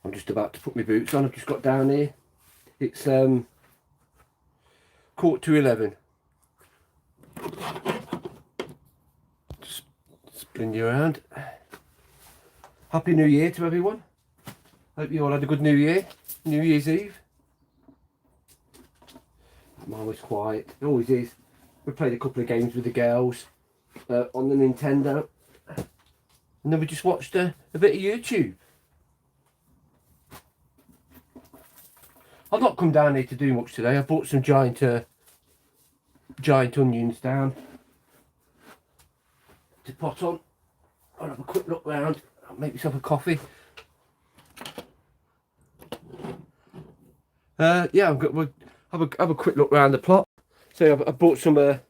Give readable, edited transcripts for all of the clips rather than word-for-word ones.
I'm just about to put my boots on. I've just got down here. It's 11:15. Just spin you around. Happy New Year to everyone. Hope you all had a good New Year. New Year's Eve. Mine was quiet. It always is. We played a couple of games with the girls on the Nintendo. And then we just watched a bit of YouTube. I've not come down here to do much today. I bought some giant onions down to pot on. I'll have a quick look round. I'll make myself a coffee. Yeah, we'll have a quick look round the plot. So I bought some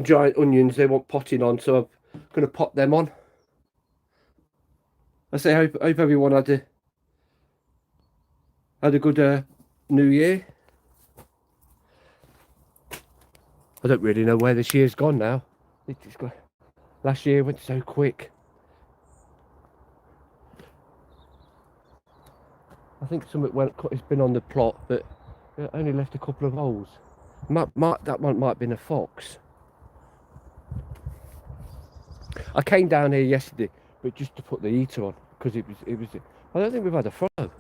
giant onions. They want potting on, so I'm going to pot them on. I say, hope everyone had a good New Year. I don't really know where this year's gone now. Last year went so quick. I think it's been on the plot, but it only left a couple of holes. That one might have been a fox. I came down here yesterday, but just to put the heater on, because it was. I don't think we've had a frost. I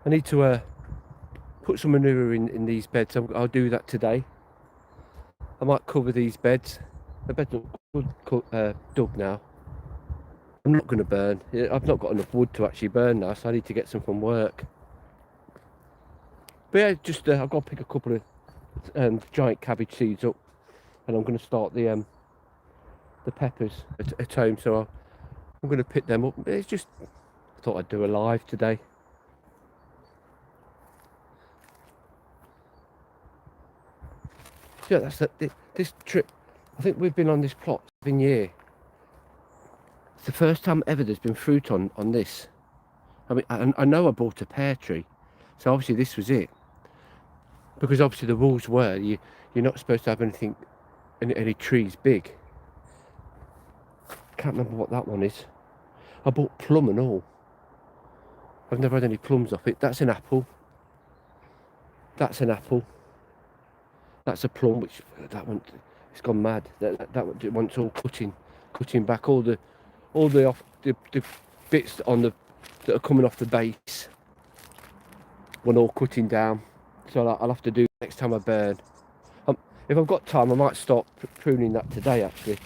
need to put some manure in these beds. I'll do that today. I might cover these beds. The beds are good dug now. I'm not going to burn. I've not got enough wood to actually burn now, so I need to get some from work. But yeah, just I've got to pick a couple of giant cabbage seeds up, and I'm going to start the peppers at home. So I'm going to pick them up. It's just, I thought I'd do a live today. Yeah, that's this trip. I think we've been on this plot 7 years. It's the first time ever there's been fruit on this. I mean, I know I bought a pear tree, so obviously this was it. Because obviously the rules were you're not supposed to have any trees big. I can't remember what that one is. I bought plum and all. I've never had any plums off it. That's an apple. That's an apple. That's a plum, which that one, it's gone mad. That one wants all cutting back all the bits that are coming off the base. One all cutting down. So I'll have to do next time I burn. If I've got time, I might start pruning that today actually.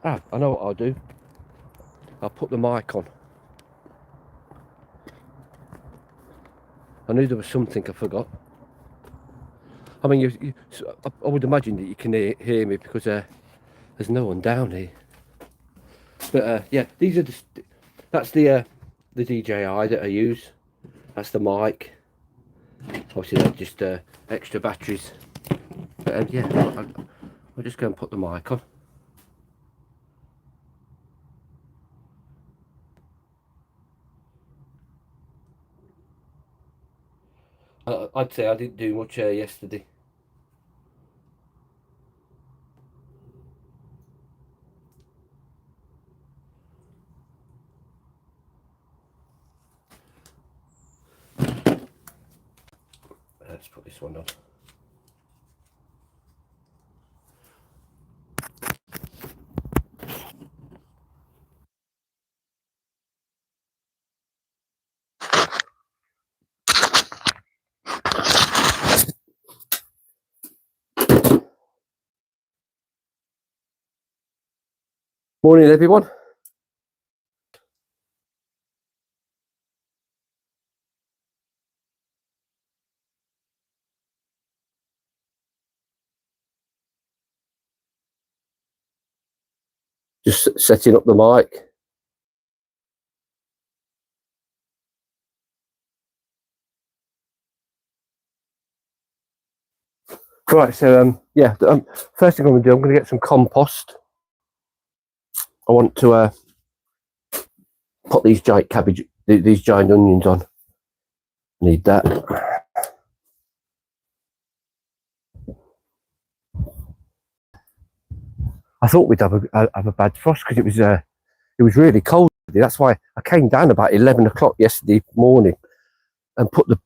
I know what I'll do. I'll put the mic on. I knew there was something I forgot. I mean, I would imagine that you can hear me because there's no one down here. But yeah, these are that's the DJI that I use. That's the mic. Obviously, they're just extra batteries. But yeah, I'll just go and put the mic on. I'd say I didn't do much yesterday. Let's put this one on. Morning, everyone. Just setting up the mic. Right, so yeah, first thing I'm going to do, I'm going to get some compost. I want to put these giant these giant onions on. Need that. I thought we'd have a bad frost because it was really cold. That's why I came down about 11 o'clock yesterday morning and put the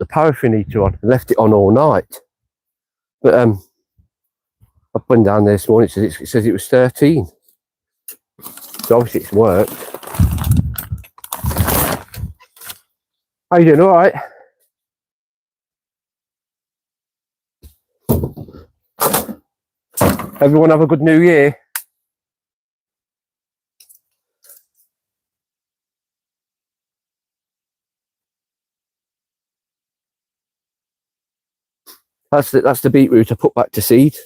paraffin heater on and left it on all night. But I went down there this morning. It says it was 13. So obviously it's worked. How you doing? All right? Everyone have a good New Year. That's the beetroot I put back to seed.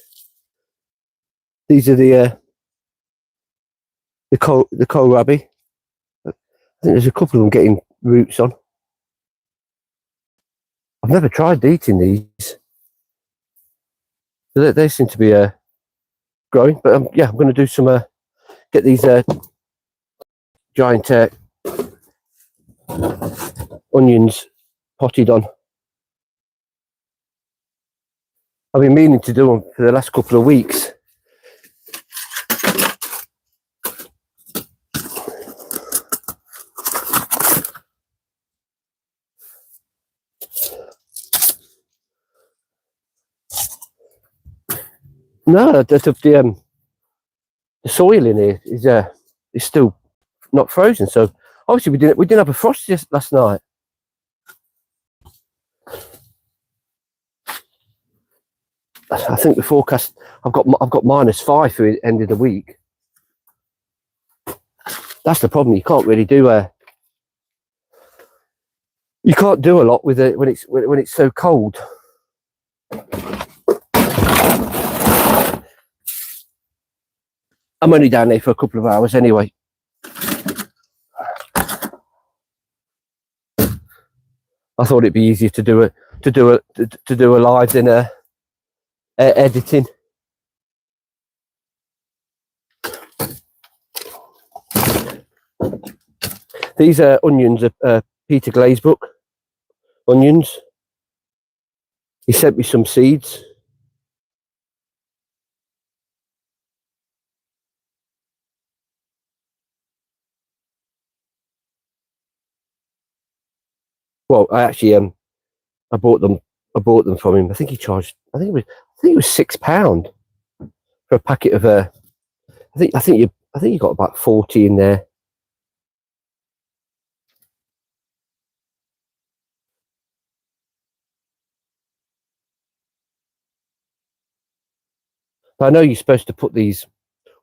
These are the kohlrabi. I think there's a couple of them getting roots on. I've never tried eating these. They seem to be growing, but yeah, I'm going to do some get these giant onions potted on. I've been meaning to do them for the last couple of weeks. No, the soil in here is still not frozen. So obviously we didn't have a frost just last night. I think the forecast I've got -5 for the end of the week. That's the problem. You can't really do you can't do a lot with it when it's so cold. I'm only down there for a couple of hours anyway. I thought it'd be easier to do a live than editing. These onions are Peter Glazebrook onions. He sent me some seeds. Well, I actually I bought them from him. I think he charged. I think it was £6 for a packet of I think you got about 40 in there. But I know you're supposed to put these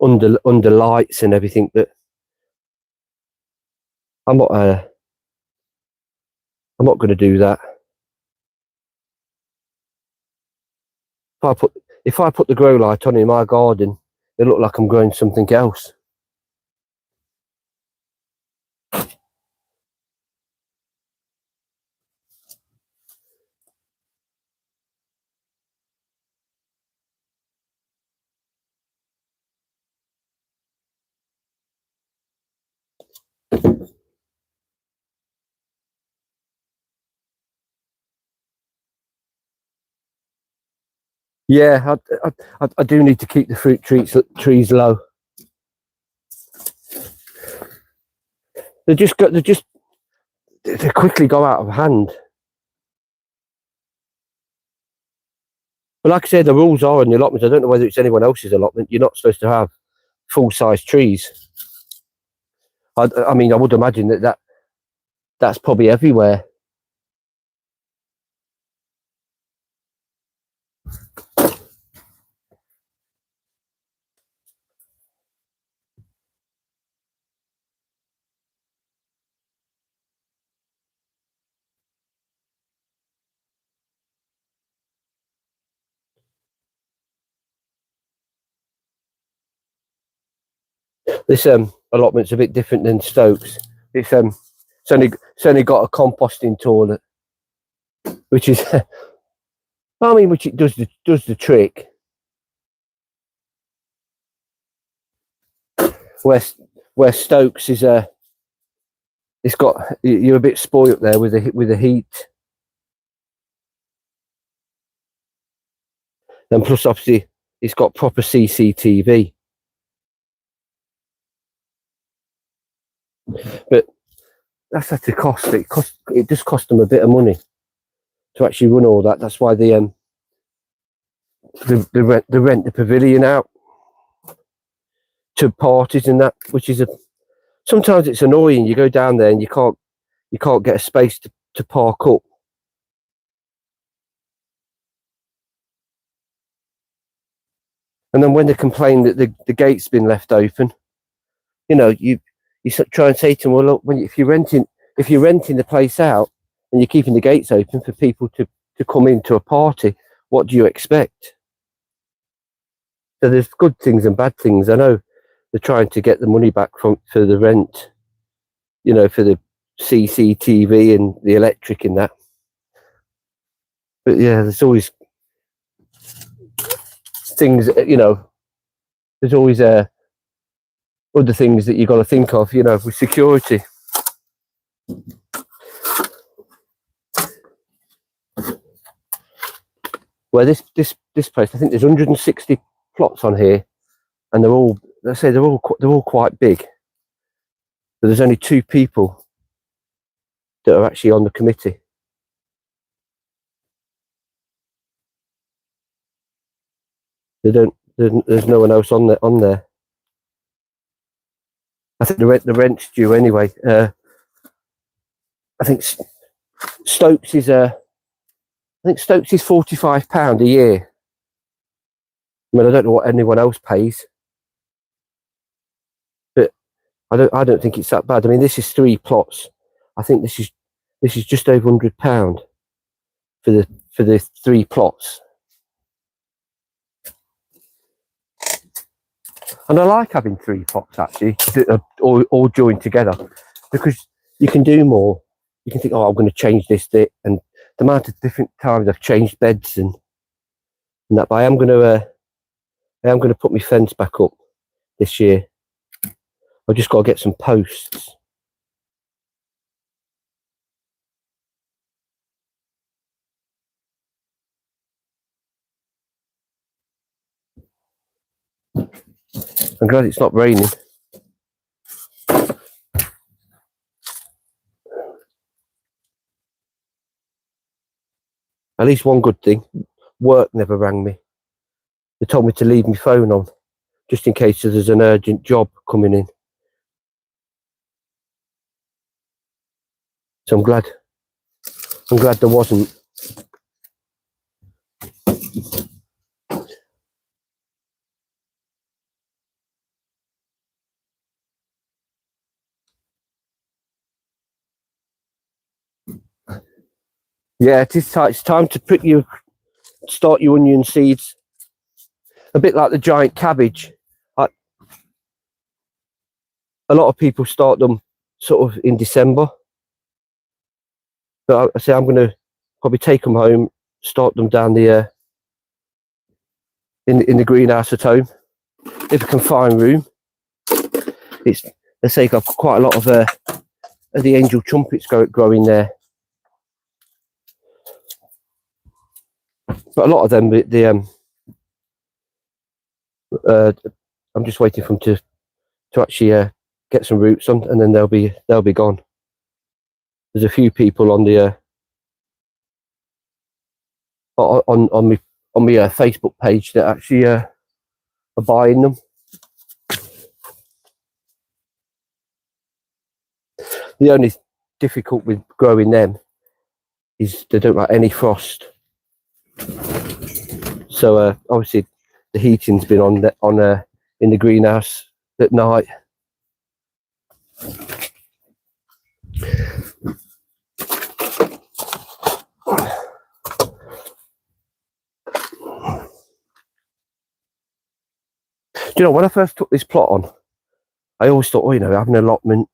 under lights and everything, but I'm not going to do that. If I put the grow light on in my garden, it look like I'm growing something else. Yeah, I do need to keep the fruit trees low. They quickly go out of hand. But like I said, the rules are in the allotment. I don't know whether it's anyone else's allotment. You're not supposed to have full-size trees. I mean, I would imagine that's probably everywhere. This allotment's a bit different than Stokes. It's only got a composting toilet, which is I mean, which it does the trick. Where Stokes is it's got, you're a bit spoilt there with the heat, and plus obviously it's got proper CCTV. But that's at the cost. It just cost them a bit of money to actually run all that. That's why they rent the pavilion out to parties and that, which is sometimes it's annoying. You go down there and you can't get a space to park up. And then when they complain that the gate's been left open, you know, you try and say to them, well, look, if you're renting the place out and you're keeping the gates open for people to come into a party, what do you expect? So there's good things and bad things. I know they're trying to get the money back for the rent, you know, for the CCTV and the electric and that. But yeah, there's always things, you know, there's always other things that you've got to think of, you know, with security. Where this place, I think there's 160 plots on here, and they're all quite big. But there's only 2 people that are actually on the committee. There's no one else on there. I think the rent's due anyway. I think Stokes is £45 a year. I mean, I don't know what anyone else pays, but I don't think it's that bad. I mean, this is 3 plots. I think this is just over £100 for the 3 plots. And I like having 3 plots actually, all joined together, because you can do more. You can think, oh, I'm going to change this bit, and the amount of different times I've changed beds and that. But I am going to put my fence back up this year. I've just got to get some posts. I'm glad it's not raining. At least one good thing, work never rang me. They told me to leave my phone on, just in case there's an urgent job coming in. So I'm glad there wasn't. Yeah, it's time to start your onion seeds. A bit like the giant cabbage. A lot of people start them sort of in December. But I say I'm going to probably take them home, start them down the in the greenhouse at home, if I can find room. Let's say I've got quite a lot of the angel trumpets growing there. But a lot of them, I'm just waiting for them to actually get some roots on, and then they'll be gone. There's a few people on the on my Facebook page that actually are buying them. The only difficult with growing them is they don't like any frost. So obviously the heating's been on in the greenhouse at night. Do you know, when I first took this plot on, I always thought, oh, you know, having an allotment,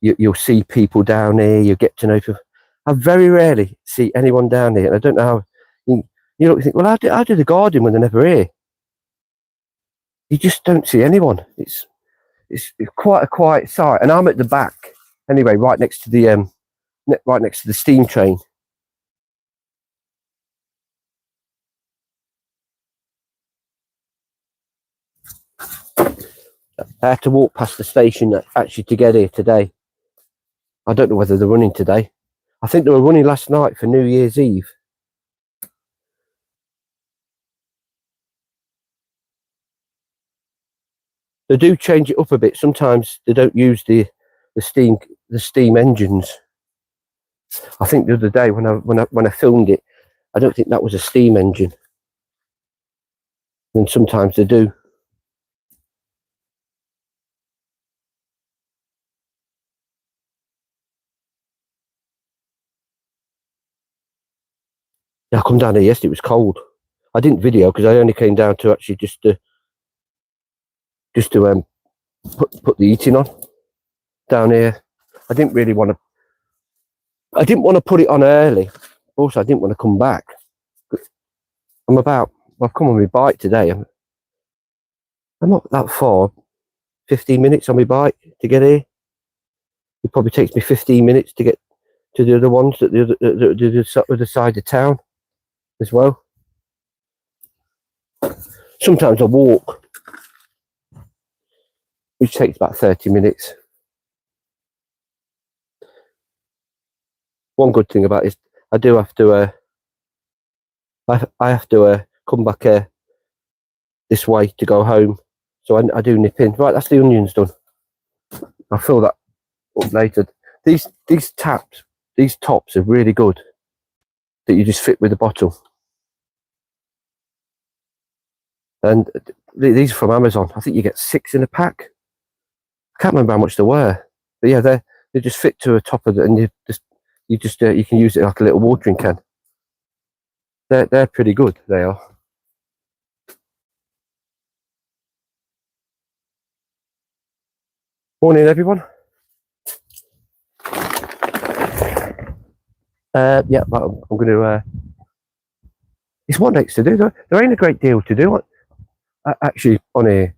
you'll see people down here, you get to know people. I very rarely see anyone down here, and I don't know how. You think, well, how do the garden when they're never here? You just don't see anyone. It's quite a quiet site, and I'm at the back anyway, right next to the steam train. I had to walk past the station actually to get here today. I don't know whether they're running today. I think they were running last night for New Year's Eve. They do change it up a bit. Sometimes they don't use the steam engines. I think the other day when I filmed it, I don't think that was a steam engine. And sometimes they do. Yeah, I come down here yesterday. It was cold. I didn't video because I only came down to actually just to put the heating on down here. I didn't want to put it on early. Also, I didn't want to come back. I've come on my bike today. I'm not that far. 15 minutes on my bike to get here. It probably takes me 15 minutes to get to the other ones at the other side of town as well. Sometimes I walk, which takes about 30 minutes. One good thing about it is I do have to I have to come back this way to go home, so I do nip in. Right, that's the onions done. I'll fill that up later. These tops are really good that you just fit with the bottle. And these are from Amazon. I think you get 6 in a pack. I can't remember how much they were, but yeah, they just fit to the top of it, and you can use it like a little watering can. They're pretty good. They are. Morning, everyone. Yeah, I'm going to. It's what next to do. There ain't a great deal to do actually on here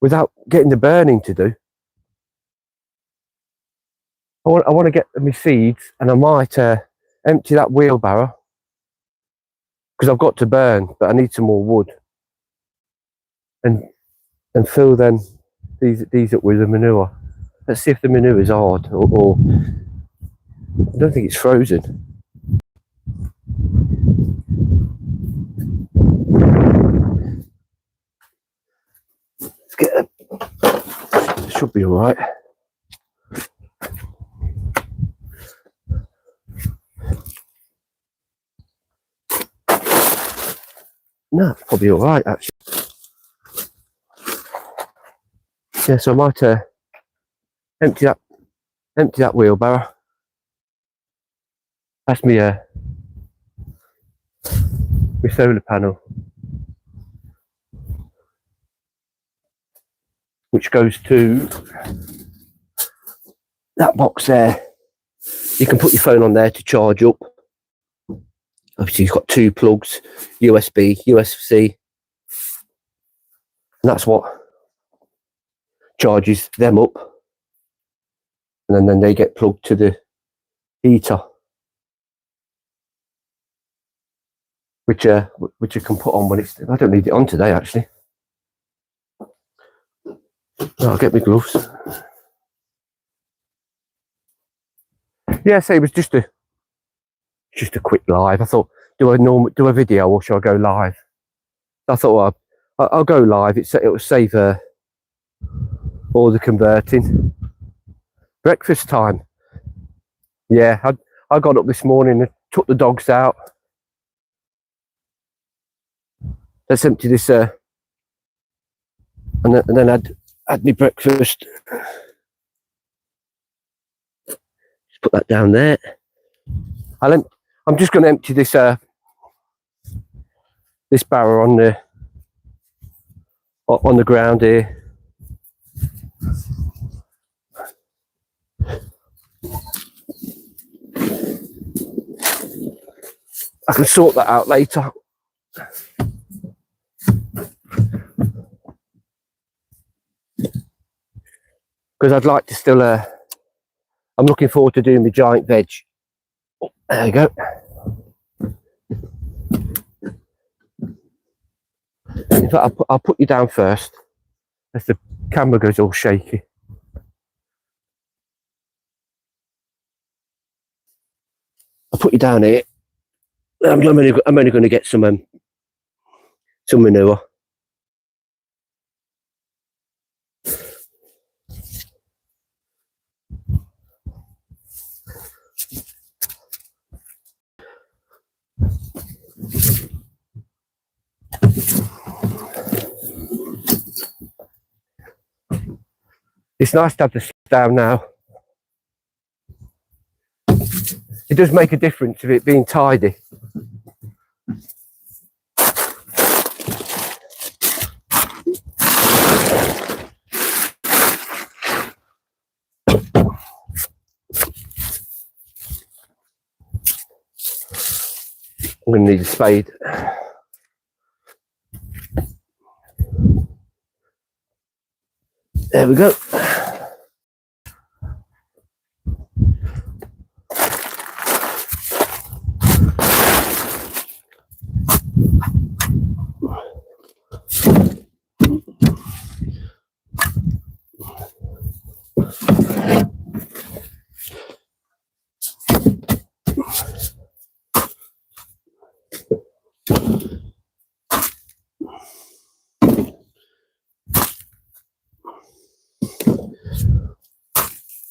without getting the burning to do. I want to get my seeds, and I might empty that wheelbarrow because I've got to burn, but I need some more wood, and fill then these up with the manure. Let's see if the manure is hard or I don't think it's frozen. Let's get it. Should be all right. No, it's probably all right actually. Yeah, so I might empty that wheelbarrow. That's my solar panel, which goes to that box there. You can put your phone on there to charge up. Obviously, you've got 2 plugs, USB, USB-C, and that's what charges them up, and then they get plugged to the heater, which I can put on when it's. I don't need it on today actually. No, I'll get my gloves. Yeah, so it was just a quick live. I thought, do a video or shall I go live? I thought, well, I'll go live. It'll save all the converting. Breakfast time. Yeah, I got up this morning and took the dogs out. Let's empty this and then had my breakfast. Just put that down there. I'm just going to empty this this barrel on the ground here. I can sort that out later. Because I'd like to still I'm looking forward to doing the giant veg. Oh, there you go. In fact, I'll put you down first. Let's camera goes all shaky. I'll put you down here. I'm only going to get some manure. It's nice to have the stuff down now. It does make a difference of it being tidy. I'm going to need a spade. There we go.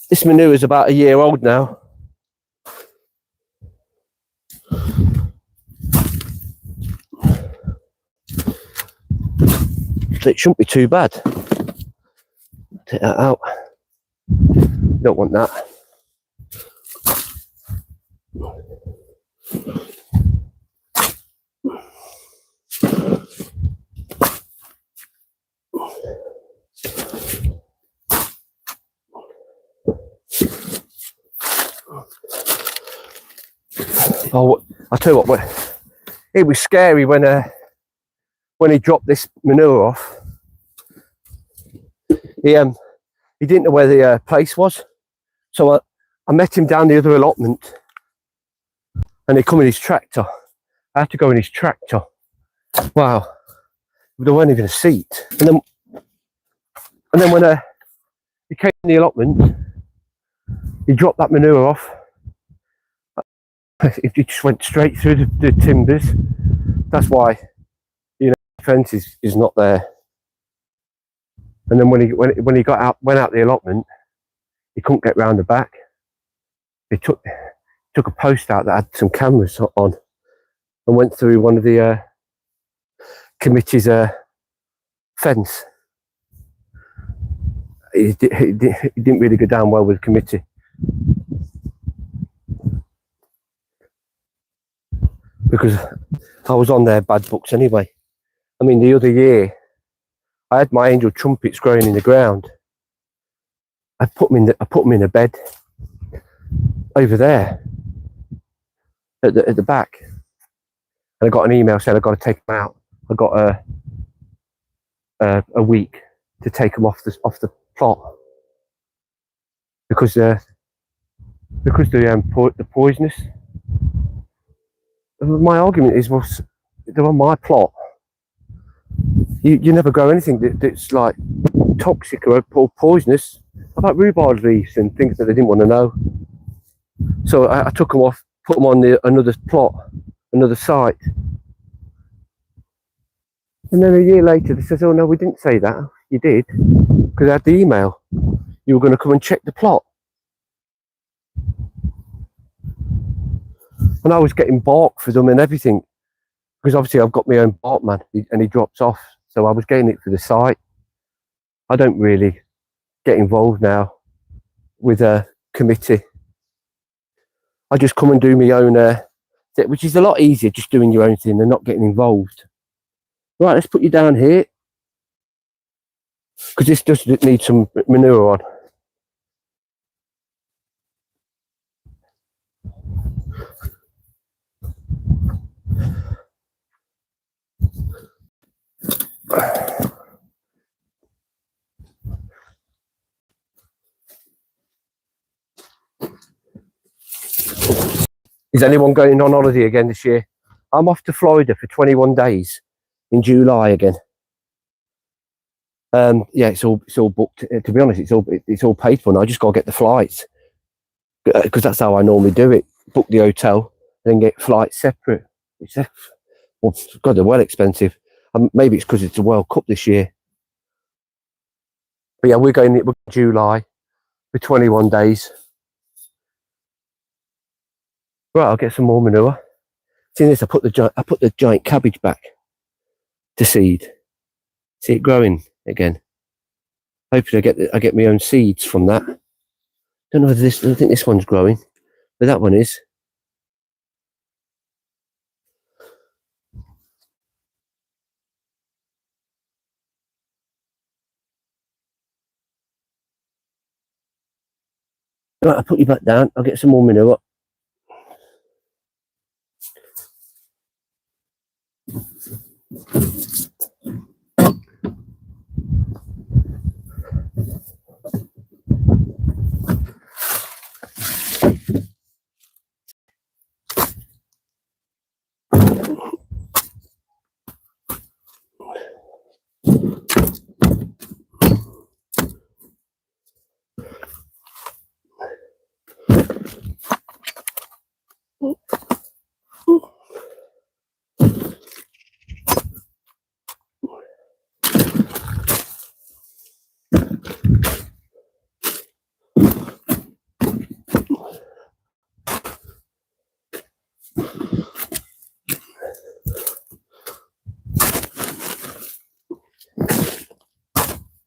This manure is about a year old now. So it shouldn't be too bad. Take that out. Don't want that. Oh, I'll tell you what, it was scary when he dropped this manure off. He didn't know where the place was, so I met him down the other allotment, and he come in his tractor. I had to go in his tractor. Wow, there weren't even a seat. And then when he came in the allotment, he dropped that manure off. It just went straight through the timbers. That's why, you know, the fence is not there. And then when he went out the allotment, he couldn't get round the back. He took a post out that had some cameras on and went through one of the committee's fence. He didn't really go down well with the committee. Because I was on their bad books anyway. I mean, the other year, I had my angel trumpets growing in the ground. I put them in a bed over there at the back, and I got an email saying I got to take them out. I got a week to take them off the plot because the poisonous. My argument is, well, they're on my plot. You never grow anything that's like toxic or poisonous. About rhubarb leaves and things that they didn't want to know. So I took them off, put them on another plot, another site. And then a year later, they says, "Oh no, we didn't say that." You did, because I had the email. You were going to come and check the plot. And I was getting bark for them and everything, because obviously I've got my own bark man, and he drops off. So I was getting it for the site. I don't really get involved now with a committee. I just come and do my own, which is a lot easier, just doing your own thing and not getting involved. Right, let's put you down here, because this does need some manure on. Is anyone going on holiday again this year? I'm off to Florida for 21 days in July again. Yeah, it's all booked. To be honest, it's all paid for now. I just got to get the flights because that's how I normally do it. Book the hotel, then get flights separate. It's well, God, they're well expensive. Maybe it's because it's the World Cup this year. But yeah, we're going July for 21 days. Right, I'll get some more manure. See this? I put the giant cabbage back to seed. See it growing again. Hopefully, I get my own seeds from that. Don't know whether I don't think this one's growing, but that one is. Right, I'll put you back down. I'll get some more manure.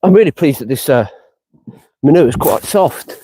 I'm really pleased that this manure is quite soft.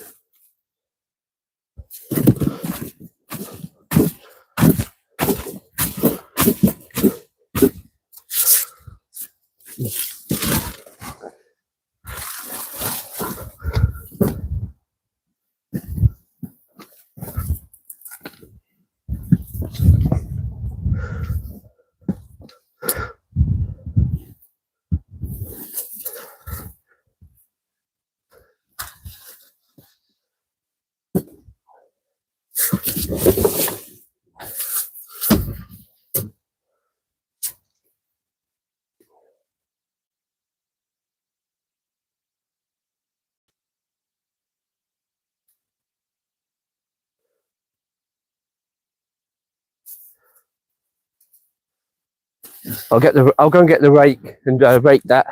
I'll go and get the rake and rake that.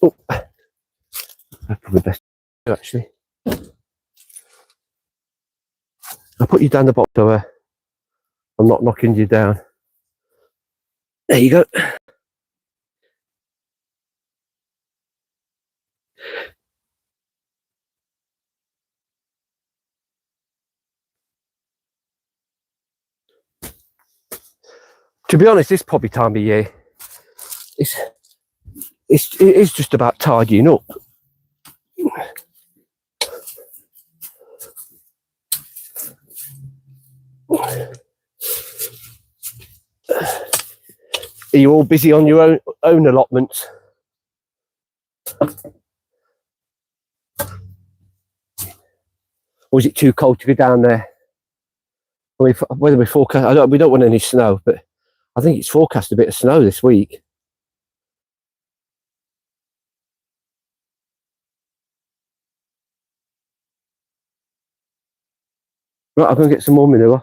Oh, that's probably best actually. I'll put you down the bottom so I'm not knocking you down. There you go. To be honest, this probably time of year, it is just about tidying up. Are you all busy on your own allotments? Or is it too cold to go down there? Whether we forecast, we don't want any snow, but I think it's forecast a bit of snow this week. Right, I'm going to get some more manure.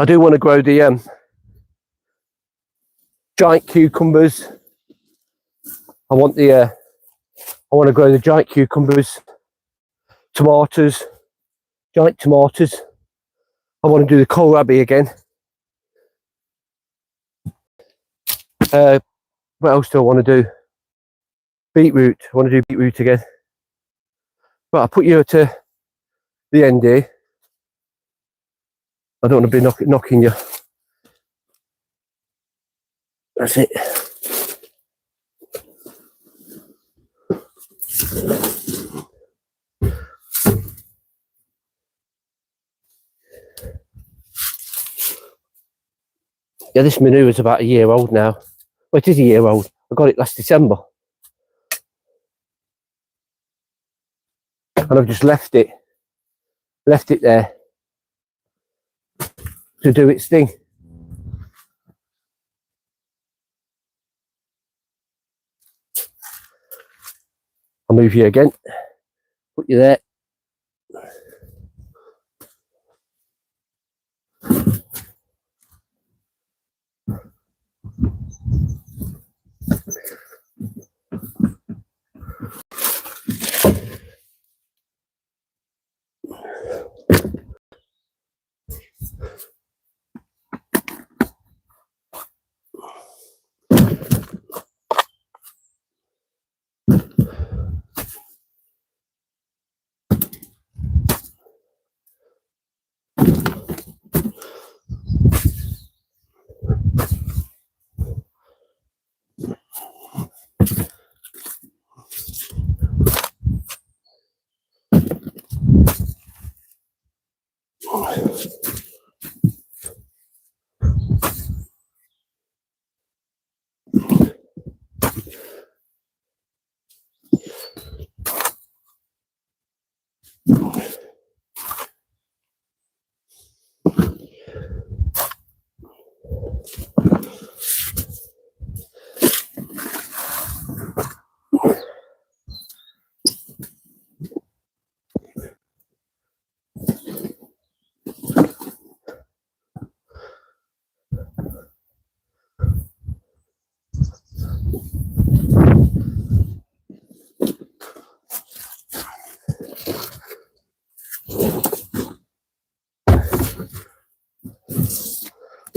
I do want to grow the giant cucumbers. I want to grow the giant cucumbers, tomatoes, giant tomatoes. I want to do the kohlrabi again. What else do I want to do? Beetroot. I want to do beetroot again. But I'll put you to the end here. I don't want to be knocking you. That's it. Yeah, this manure is about a year old now. Well, it is a year old. I got it last December. And I've just left it there to do its thing. I'll move you again. Put you there.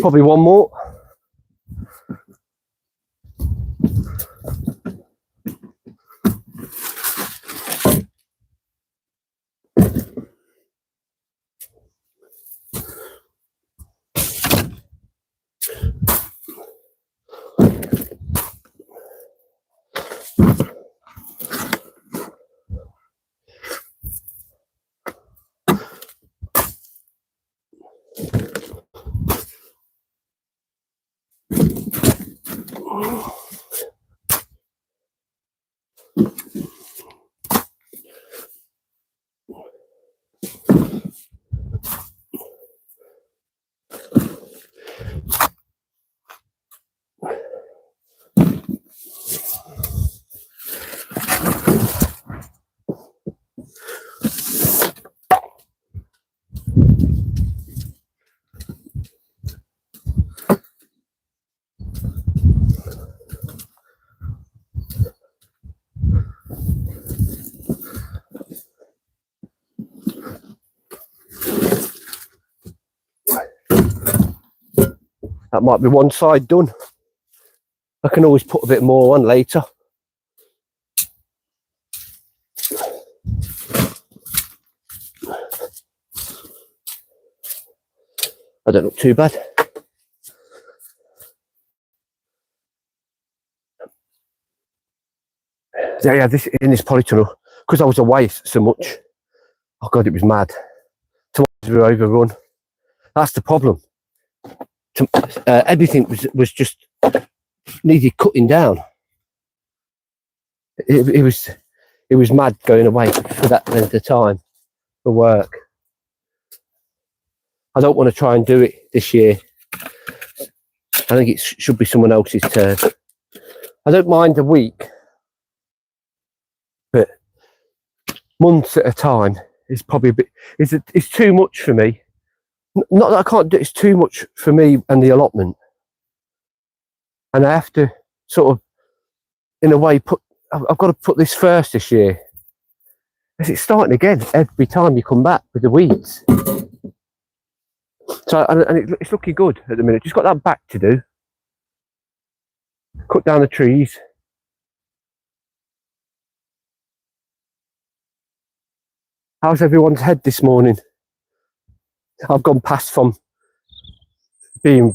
Probably one more. That might be one side done. I can always put a bit more on later. I don't look too bad. Yeah, this in this polytunnel, because I was away so much. Oh God, it was mad. were overrun. That's the problem. Everything was just needed cutting down. It was mad going away for that length of time for work. I don't want to try and do it this year. I think it should be someone else's turn. I don't mind a week, but months at a time is probably a bit. It's too much for me. Not that I can't do it, it's too much for me and the allotment. And I have to sort of, in a way, I've got to put this first this year. It's starting again every time you come back with the weeds. So, and it's looking good at the minute. Just got that back to do. Cut down the trees. How's everyone's head this morning? I've gone past from having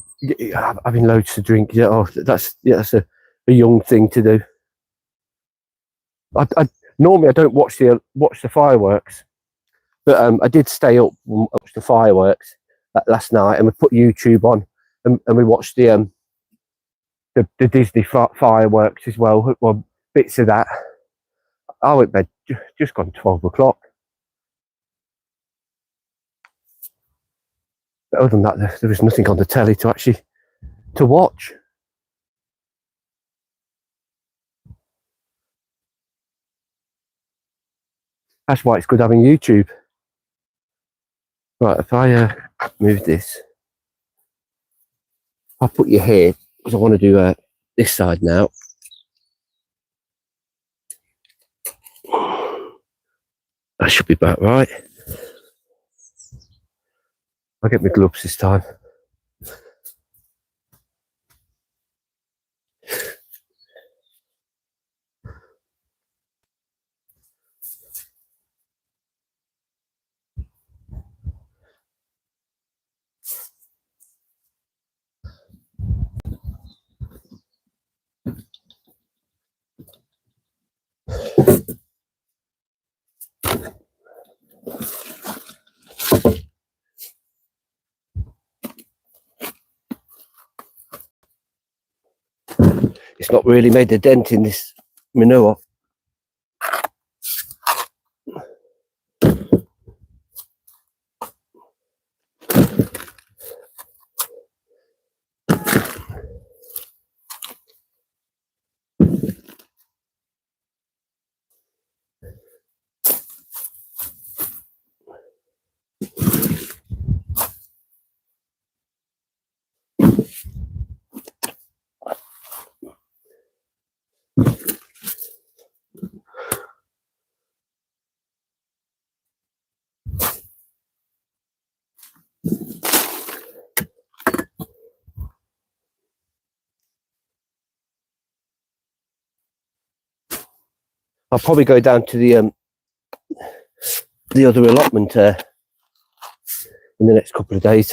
loads to drink. Yeah, oh, that's a young thing to do. Normally I don't watch the fireworks, but I did stay up and watch the fireworks last night, and we put YouTube on, and we watched the Disney fireworks as well. Well, bits of that. I went to bed just gone 12 o'clock. But other than that, there was nothing on the telly to watch. That's why it's good having YouTube. Right, if I move this, I'll put you here because I want to do this side now. That should be about right. I'll get my gloves this time. It's not really made a dent in this manure. I'll probably go down to the other allotment in the next couple of days.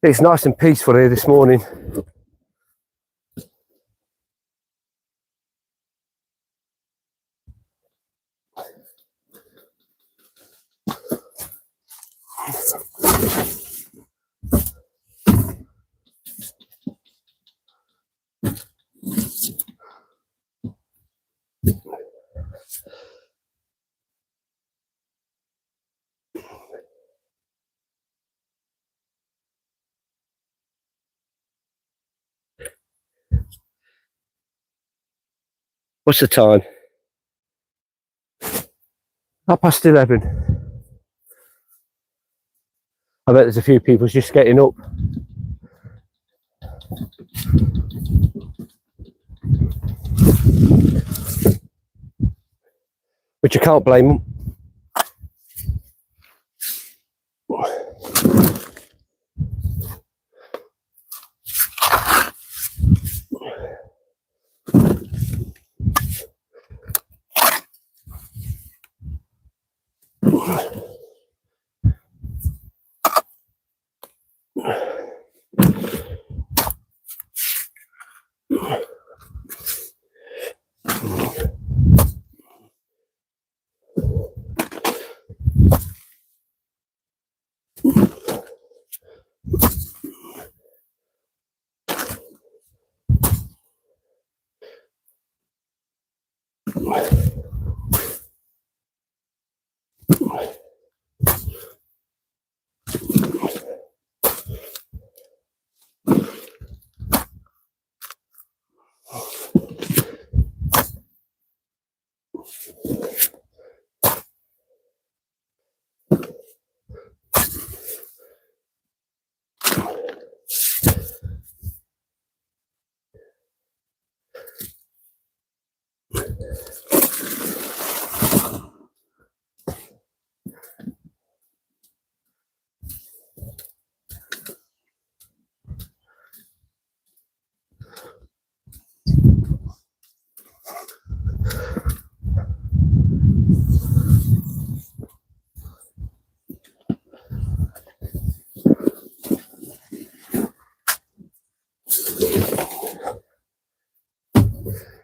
It's nice and peaceful here this morning. What's the time? 11:30. I bet there's a few people just getting up. Which I can't blame them.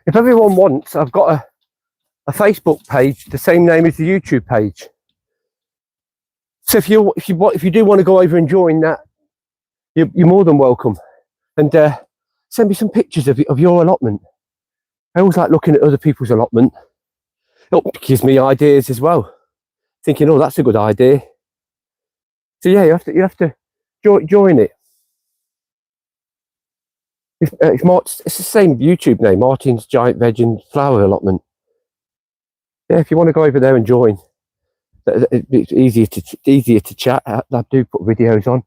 If everyone wants, I've got a Facebook page, the same name as the YouTube page. So if you do want to go over and join that, you're more than welcome. And send me some pictures of your allotment. I always like looking at other people's allotment. It gives me ideas as well. Thinking, oh, that's a good idea. So yeah, you have to join it. It's the same YouTube name, Martin's Giant Veg and Flower Allotment. Yeah, if you want to go over there and join, it's easier to chat. I do put videos on.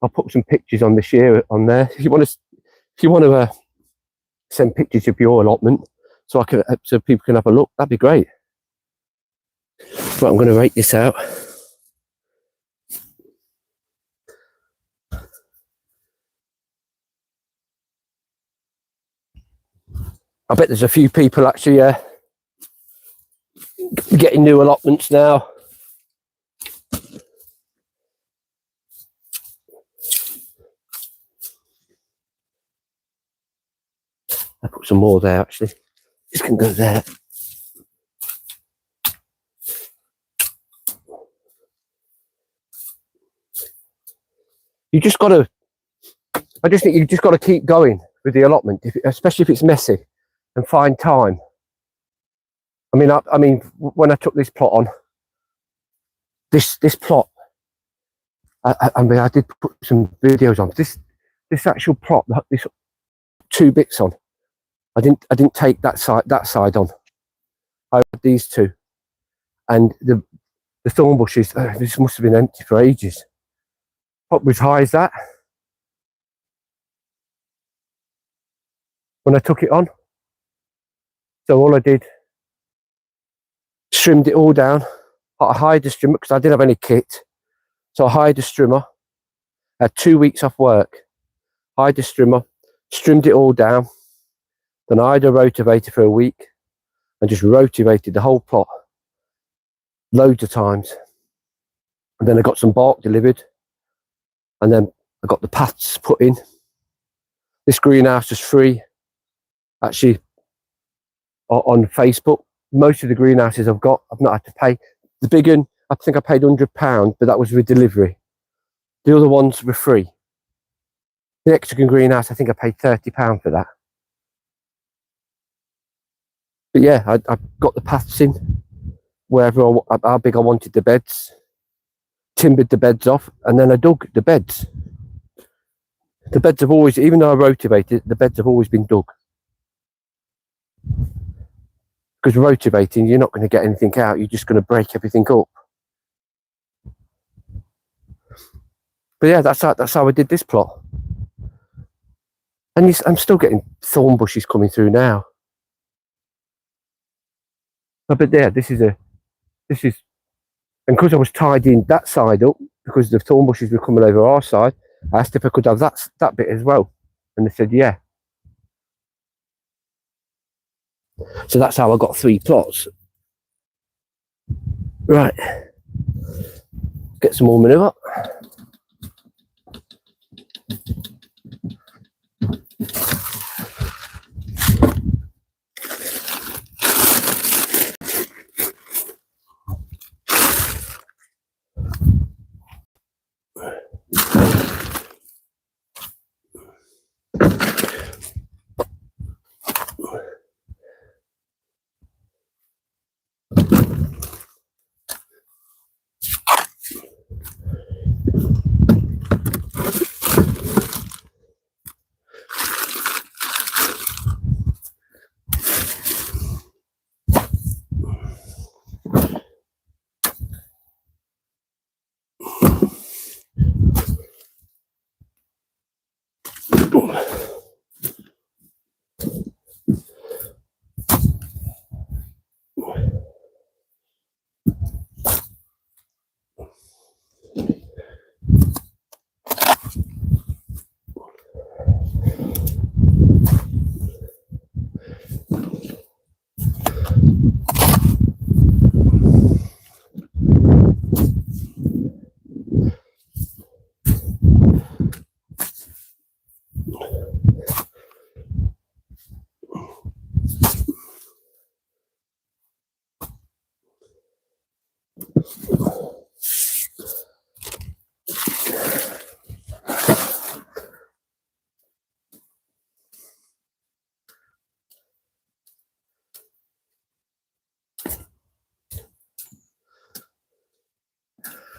I'll put some pictures on this year on there. If you want to send pictures of your allotment, so people can have a look, that'd be great. Right, I'm going to rake this out. I bet there's a few people actually getting new allotments now. I put some more there actually. This can go there. I just think you just got to keep going with the allotment, especially if it's messy, and find time. I mean, when I took this plot on, this plot, I mean, I did put some videos on this actual plot. This 2 bits on. I didn't take that side on. I had these 2, and the thorn bushes. This must have been empty for ages. Probably as high as that when I took it on. So all I did, trimmed it all down. I hired a strimmer because I didn't have any kit. So I hired a strimmer. I had 2 weeks off work. Hired a strimmer, trimmed it all down. Then I hired a rotavator for a week and just rotavated the whole plot loads of times. And then I got some bark delivered. And then I got the paths put in. This greenhouse is free. Actually, on Facebook, most of the greenhouses I've got, I've not had to pay. The big one, I think I paid £100, but that was with delivery. The other ones were free. The Mexican greenhouse, I think I paid £30 for that. But yeah, I got the paths in how big I wanted the beds, timbered the beds off, and then I dug the beds. The beds have always, even though I rotavated, the beds have always been dug. Because rotivating, you're not going to get anything out. You're just going to break everything up. But yeah, that's how I did this plot. And I'm still getting thorn bushes coming through now. But yeah, this is, and because I was tidying that side up, because the thorn bushes were coming over our side, I asked if I could have that bit as well. And they said, yeah. So that's how I got 3 plots. Right. Get some more manure.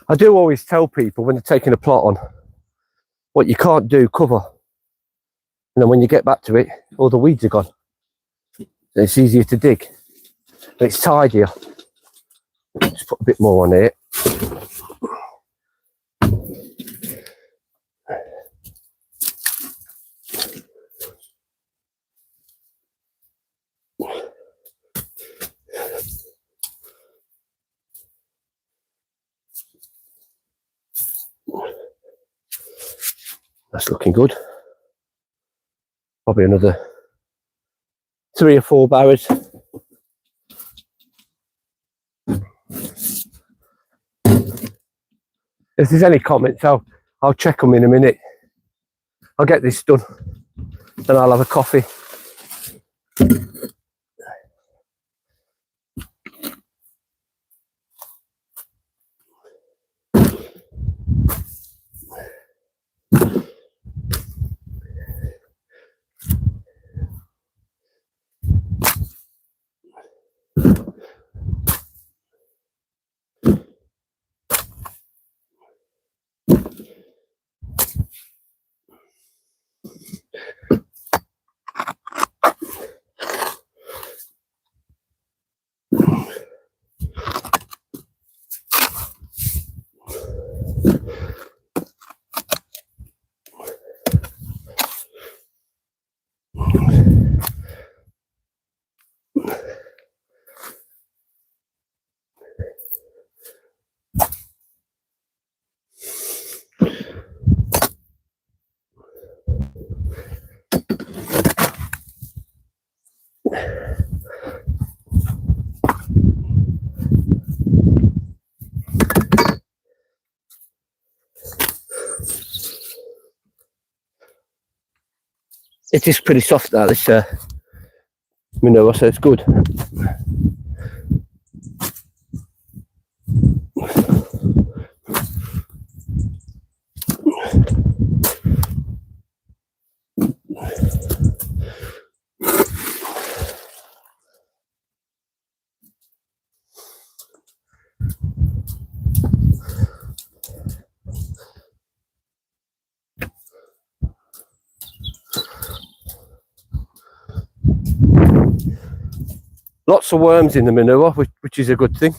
I do always tell people when they're taking a plot on, what you can't do, cover. And then when you get back to it, all the weeds are gone. And it's easier to dig. And it's tidier. Just put a bit more on it. That's looking good. Probably another 3 or 4 barrows. If there's any comments, I'll check them in a minute. I'll get this done, then I'll have a coffee. It is pretty soft now, this manure, so it's good. Lots of worms in the manure, which is a good thing.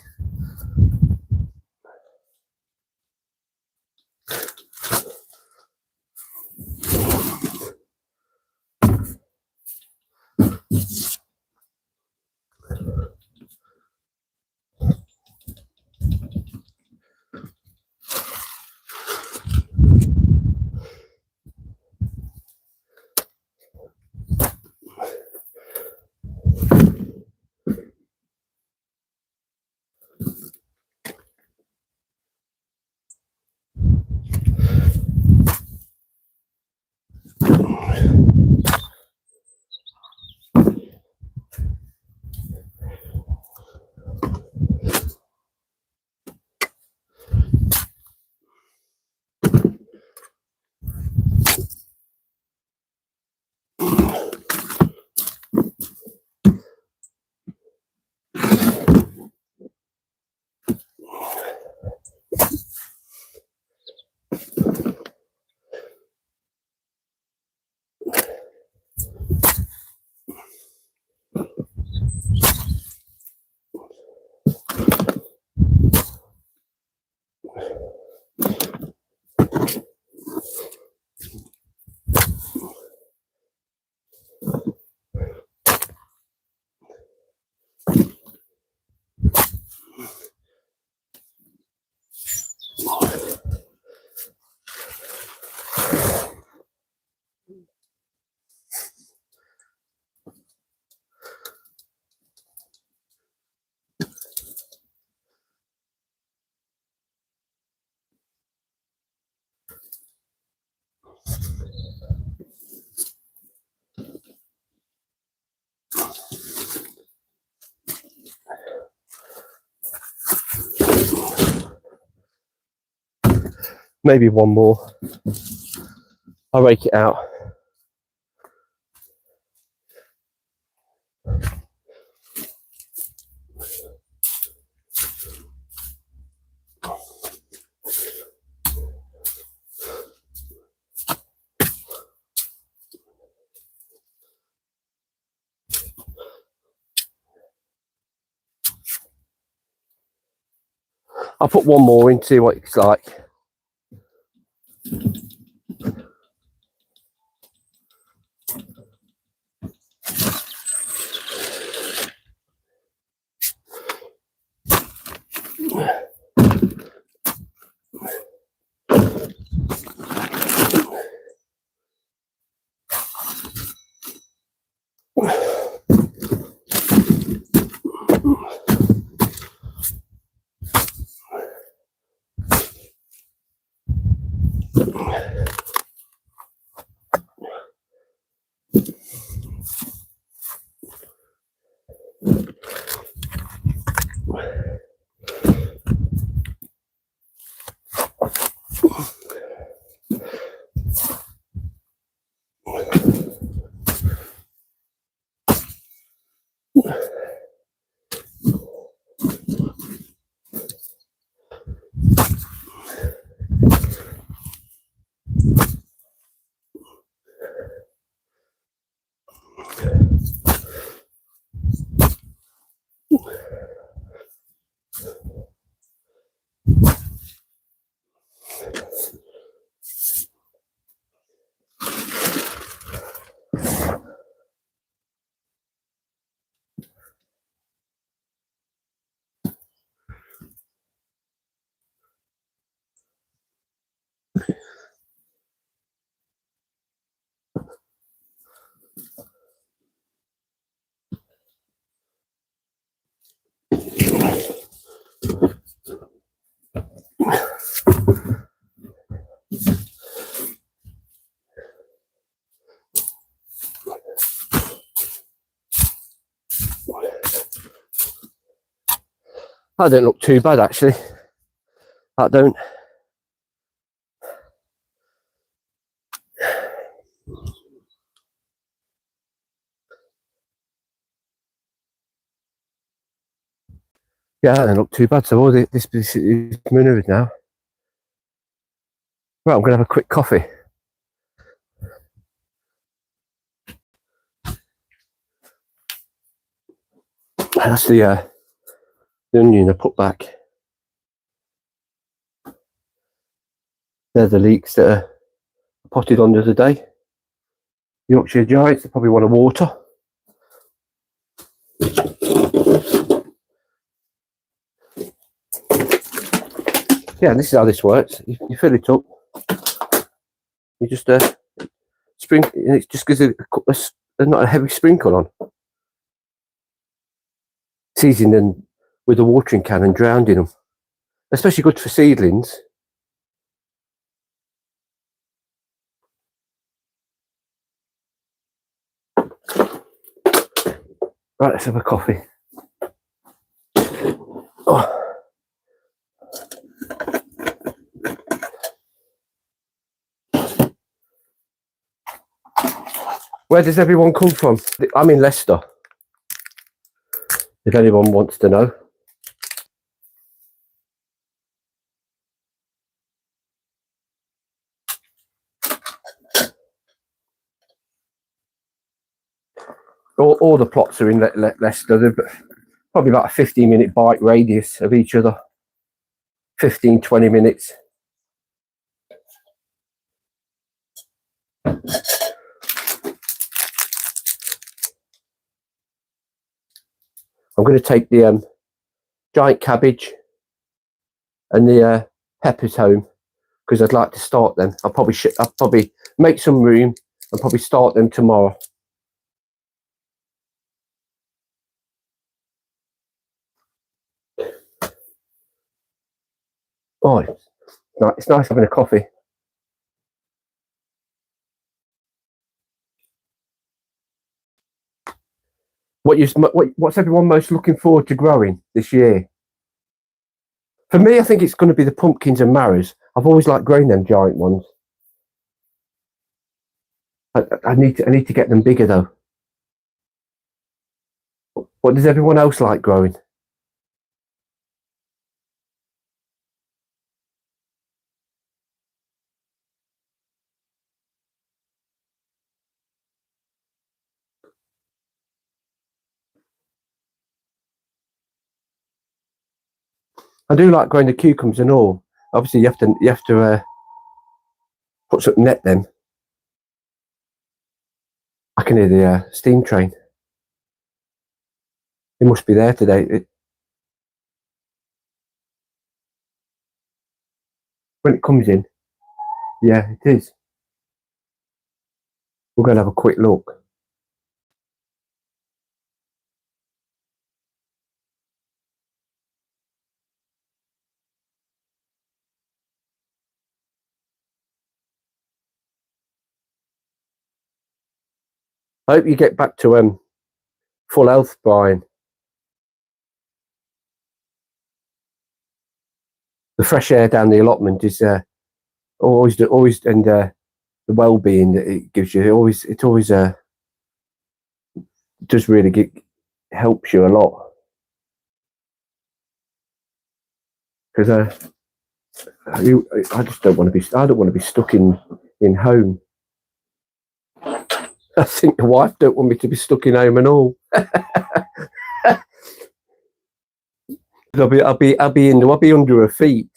Maybe one more. I'll rake it out. I'll put one more in, see what it's like. That don't look too bad actually. That don't. Yeah, that don't look too bad. So all this is maneuvered now. Right, I'm gonna have a quick coffee. That's the onion I put back. They're the leeks that are potted on the other day. Yorkshire Giants, they probably want to water. Yeah, this is how this works. You fill it up. You just sprinkle, and it just gives not a heavy sprinkle on. Seasoning them with a watering can and drowning them. Especially good for seedlings. Right, let's have a coffee. Oh. Where does everyone come from? I'm in Leicester, if anyone wants to know. All the plots are in Leicester. They're probably about a 15-minute bike radius of each other. 15-20 minutes. I'm going to take the giant cabbage and the peppers home because I'd like to start them. I'll probably make some room and probably start them tomorrow. Oh, it's nice having a coffee. What's everyone most looking forward to growing this year? For me, I think it's going to be the pumpkins and marrows. I've always liked growing them giant ones. I need to get them bigger though. What does everyone else like growing? I do like growing the cucumbers and all. Obviously, you have to put some net them. I can hear the steam train. It must be there today. When it comes in, yeah, it is. We're going to have a quick look. I hope you get back to full health, Brian. The fresh air down the allotment is always and the well-being that it gives you. It always does really helps you a lot. Because I just don't want to be. I don't want to be stuck in home. I think the wife don't want me to be stuck in home and all. I'll be under her feet.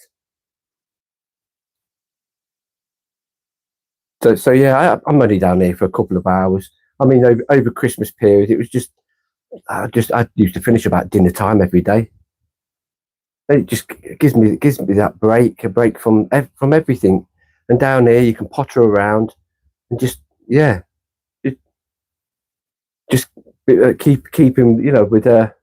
So yeah, I'm only down here for a couple of hours. I mean, over Christmas period, it was just I used to finish about dinner time every day. And it just gives me that a break from everything. And down here, you can potter around and just keep him, with and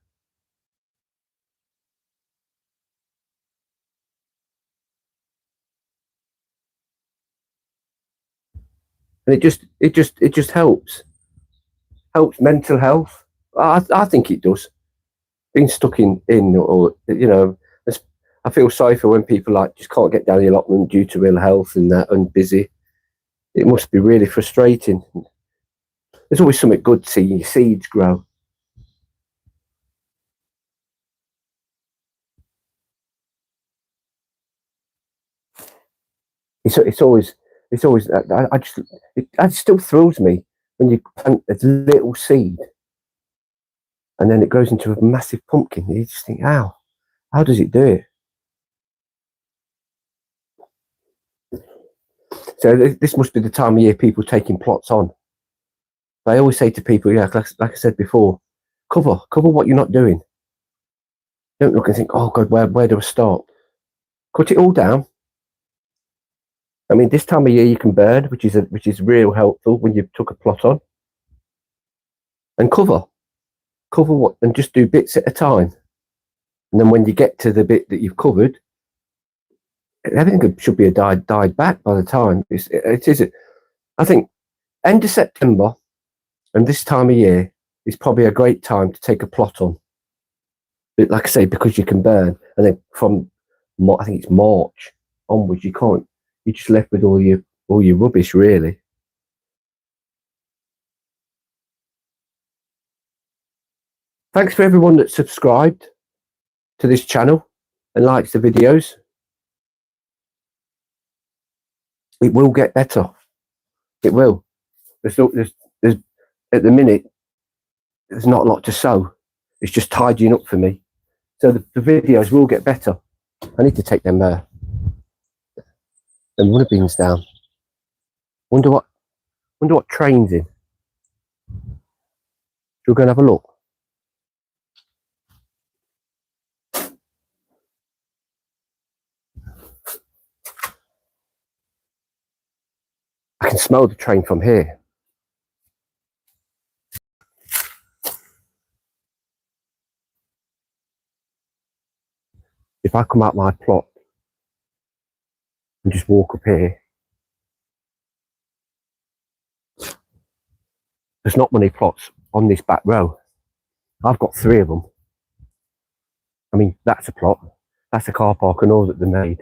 it just helps mental health. I think it does. Being stuck in or I feel sorry for when people just can't get down the allotment due to ill health and that and busy. It must be really frustrating. There's always something good seeing your seeds grow. It's always it still thrills me when you plant a little seed and then it grows into a massive pumpkin. You just think, how does it do it? So this must be the time of year people taking plots on. I always say to people, yeah, like I said before, cover what you're not doing. Don't look and think, oh God, where do I start? Cut it all down. I mean, this time of year you can burn, which is real helpful when you took a plot on. And cover what, and just do bits at a time. And then when you get to the bit that you've covered, everything should be died back by the time. It is. I think end of September and this time of year is probably a great time to take a plot on. But like I say, because you can burn, and then from I think it's March onwards, you can't. You're just left with all your rubbish, really. Thanks for everyone that subscribed to this channel and likes the videos. It will get better. It will. There's at the minute, there's not a lot to sow. It's just tidying up for me. So the videos will get better. I need to take them runner beans down. Wonder what train's in. We're going to have a look. I can smell the train from here. If I come out my plot and just walk up here, there's not many plots on this back row. I've got 3 of them. I mean, that's a plot. That's a car park and all that they made.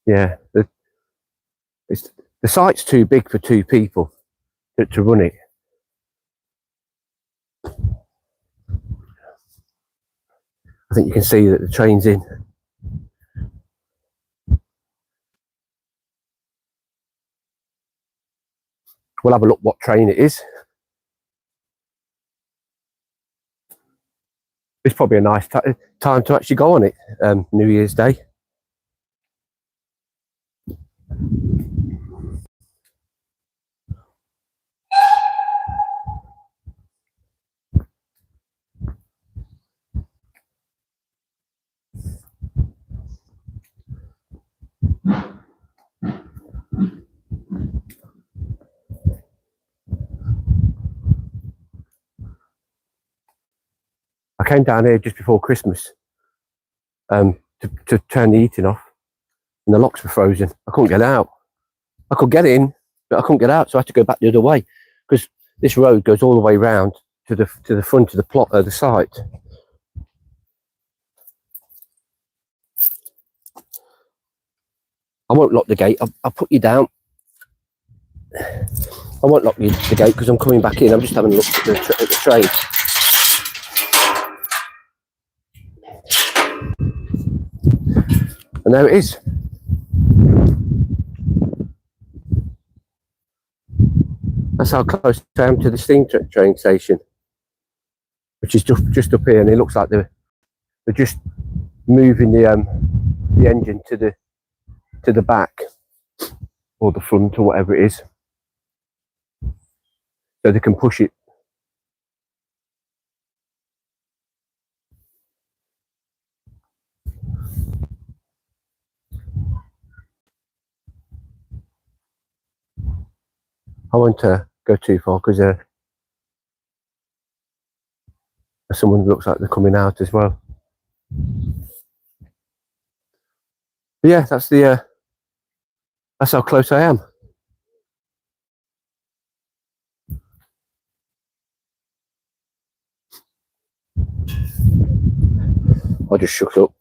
Yeah, the site's too big for 2 people to run it. I think you can see that the train's in. We'll have a look what train it is. It's probably a nice time to actually go on it, New Year's Day. I came down here just before Christmas to turn the heating off, and the locks were frozen. I couldn't get out. I could get in, but I couldn't get out, so I had to go back the other way because this road goes all the way round to the front of the plot the site. I won't lock the gate. I'll put you down. I won't lock the gate because I'm coming back in. I'm just having a look at the train. And there it is. That's how close I am to the steam train station, which is just up here, and it looks like they're just moving the engine to the back or the front or whatever it is, so they can push it. I won't go too far because someone looks like they're coming out as well. But yeah, that's how close I am. I'll just shut up.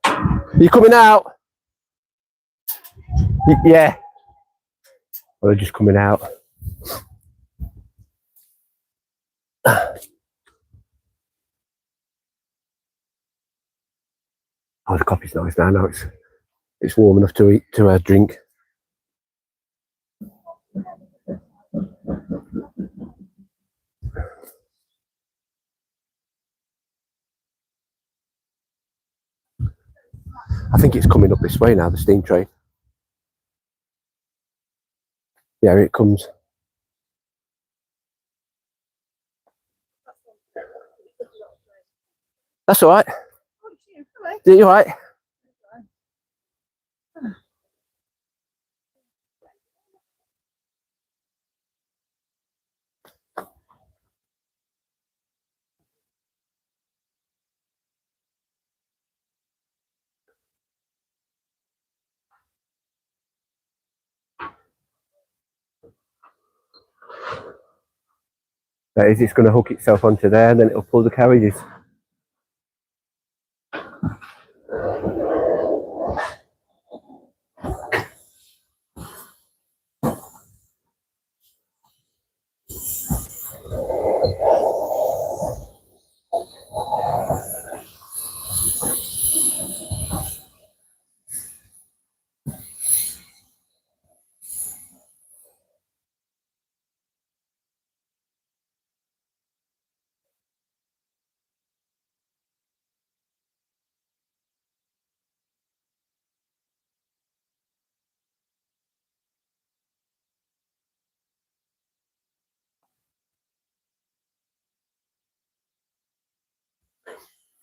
Are you coming out? Yeah. Well, they're just coming out. Oh, the coffee's nice now. Now it's warm enough to eat to drink. I think it's coming up this way now, the steam train. Yeah, here it comes. That's all right. Are you all right? That is, it's going to hook itself onto there and then it'll pull the carriages.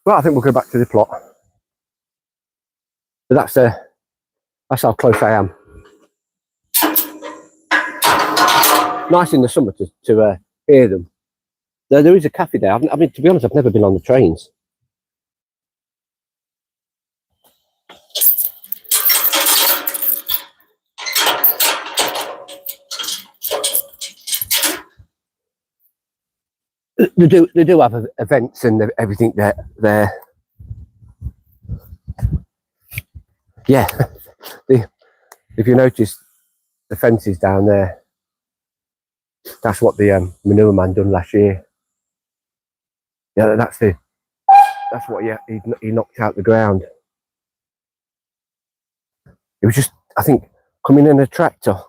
Well, I think we'll go back to the plot. But that's how close I am. Nice in the summer to hear them. There is a cafe there. I mean, to be honest, I've never been on the trains. They do have events and everything there. Yeah, if you notice the fences down there, that's what the manure man done last year. Yeah, that's what he knocked out the ground. It was just, I think, coming in a tractor,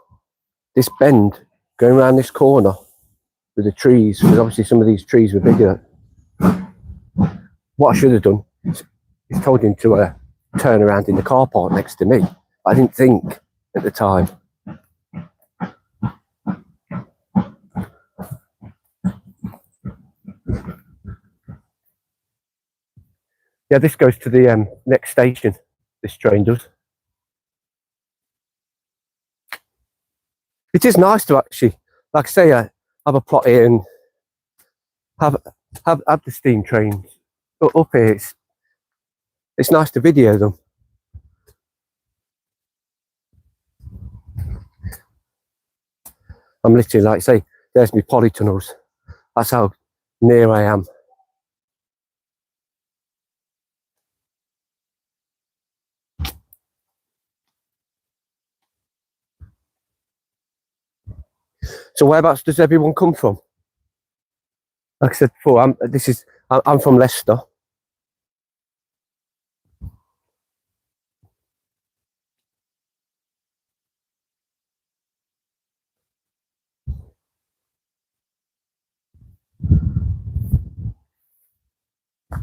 this bend, going around this corner with the trees, because obviously some of these trees were bigger. What I should have done is told him to turn around in the car park next to me. I didn't think at the time. Yeah, this goes to the next station, this train does. It is nice to actually, like I say, have a plot here and have the steam trains up here. It's nice to video them. I'm literally, like I say, there's my polytunnels. That's how near I am. So whereabouts does everyone come from? Like I said before, I'm from Leicester.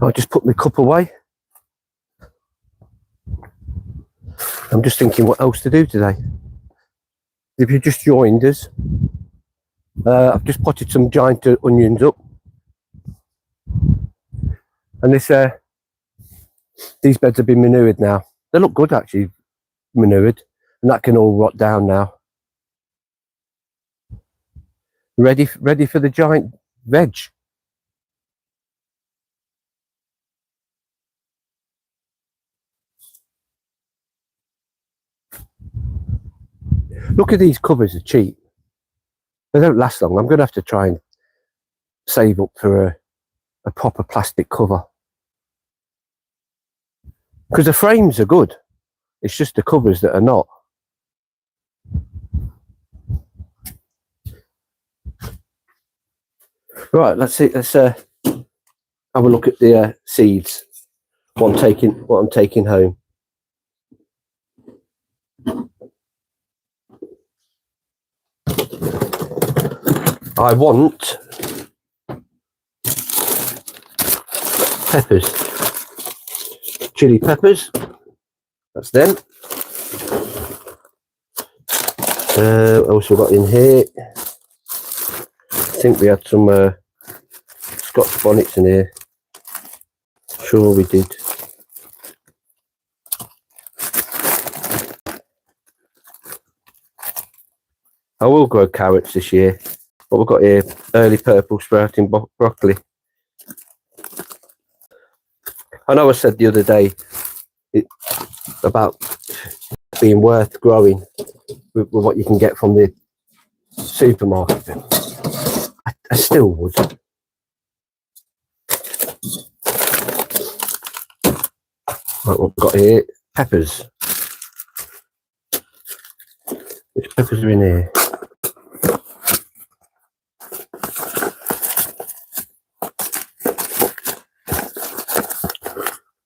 I'll just put my cup away. I'm just thinking what else to do today. If you just joined us, I've just potted some giant onions up. And these beds have been manured now. They look good actually, manured. And that can all rot down now. Ready for the giant veg. Look at these covers, they're cheap. They don't last long. I'm going to have to try and save up for a proper plastic cover. Because the frames are good. It's just the covers that are not. Right, let's see. Let's have a look at the seeds. What I'm taking home. I want peppers, chili peppers. that's them. What else we got in here? I think we had some Scotch bonnets in here. Sure we did. I will grow carrots this year. What we've got here, early purple sprouting broccoli. I know I said the other day about being worth growing with what you can get from the supermarket. I still would. Right, what we've got here, peppers. Which peppers are in here?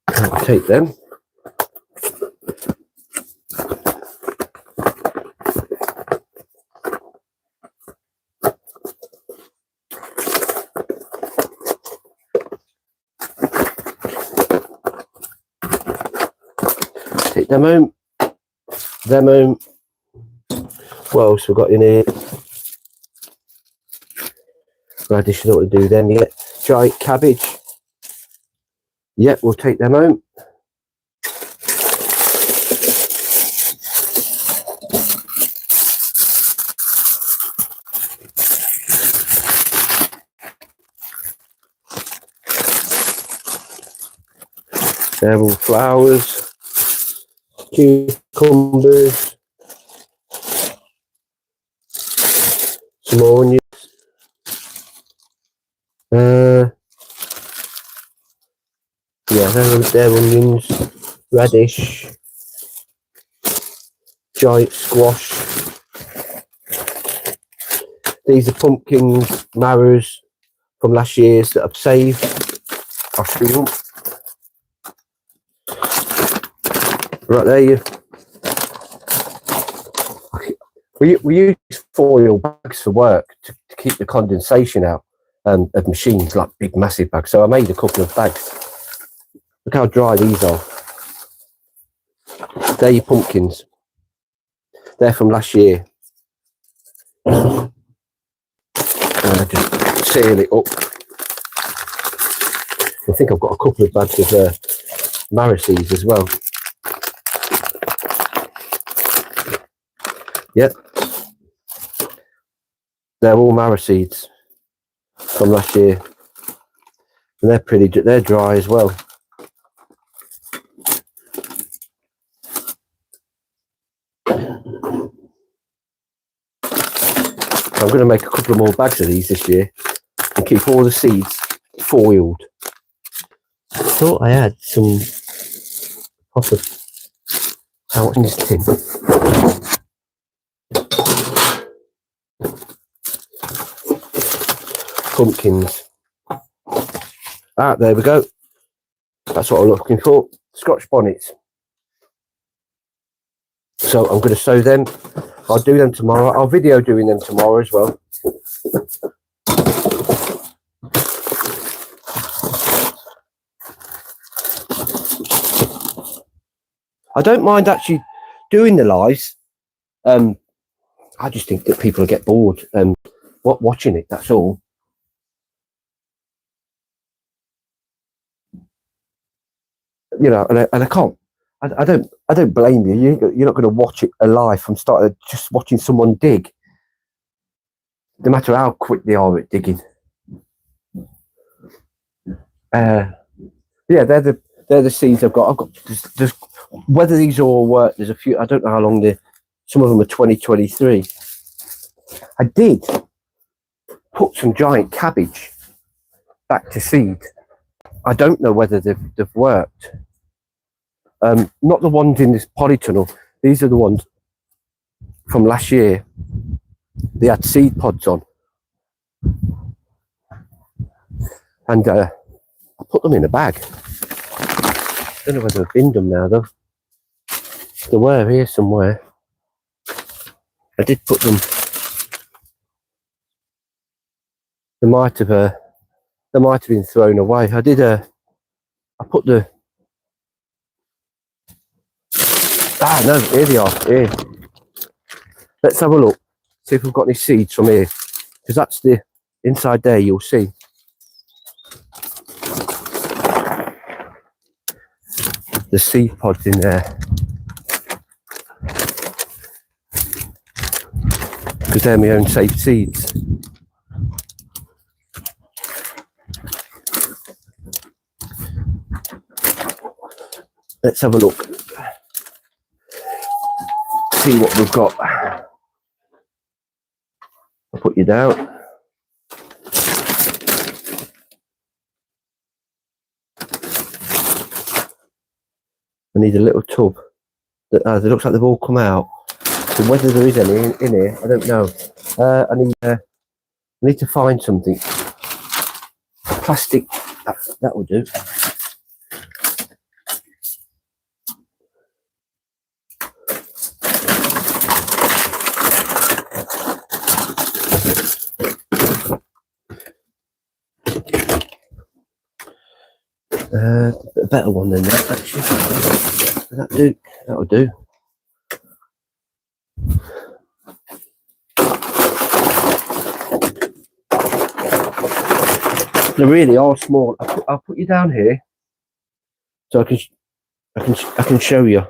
I'll take them. Take them home. Them home. What else we've got in here? Radish, I don't want to do them yet. Giant cabbage. Yep, we'll take them home. They're all flowers, cucumbers, some onions. Yeah, they're onions, radish, giant squash. These are pumpkins, marrows from last year's that I've saved. I'll show you. Right there, we use foil bags for work to keep the condensation out of machines, like big massive bags. So I made a couple of bags. Look how dry these are. They're your pumpkins. They're from last year. And I just seal it up. I think I've got a couple of bags of marrow seeds as well. Yep. They're all marrow seeds from last year. And they're dry as well. I'm going to make a couple of more bags of these this year and keep all the seeds foiled. I thought I had some possible. How much in this tin? Pumpkins. Ah, there we go. That's what I'm looking for. Scotch bonnets. So I'm going to sow them. I'll do them tomorrow. I'll video doing them tomorrow as well. I don't mind actually doing the lives. I just think that people get bored watching it. That's all. You know, and I can't. I don't blame you. You're not going to watch it alive from start just watching someone dig. No matter how quick they are at digging. Yeah, they're the seeds I've got. There's whether these all work. There's a few. I don't know how long some of them are 2023. I did put some giant cabbage back to seed. I don't know whether they've worked. Not the ones in this polytunnel. These are the ones from last year. They had seed pods on, and I put them in a bag. I don't know whether I've binned them now though. They were here somewhere. I did put them. They might have been thrown away. I put the Ah, no, here they are. Here. Let's have a look. See if we've got any seeds from here. Because that's the inside there, you'll see. The seed pods in there. Because they're my own safe seeds. Let's have a look. See what we've got. I'll put you down. I need a little tub. It looks like they've all come out. So whether there is any in here, I don't know. I need to find something. Plastic. That will do. A better one than that, actually. That'll do. They really are small. I'll put you down here, so I can show you.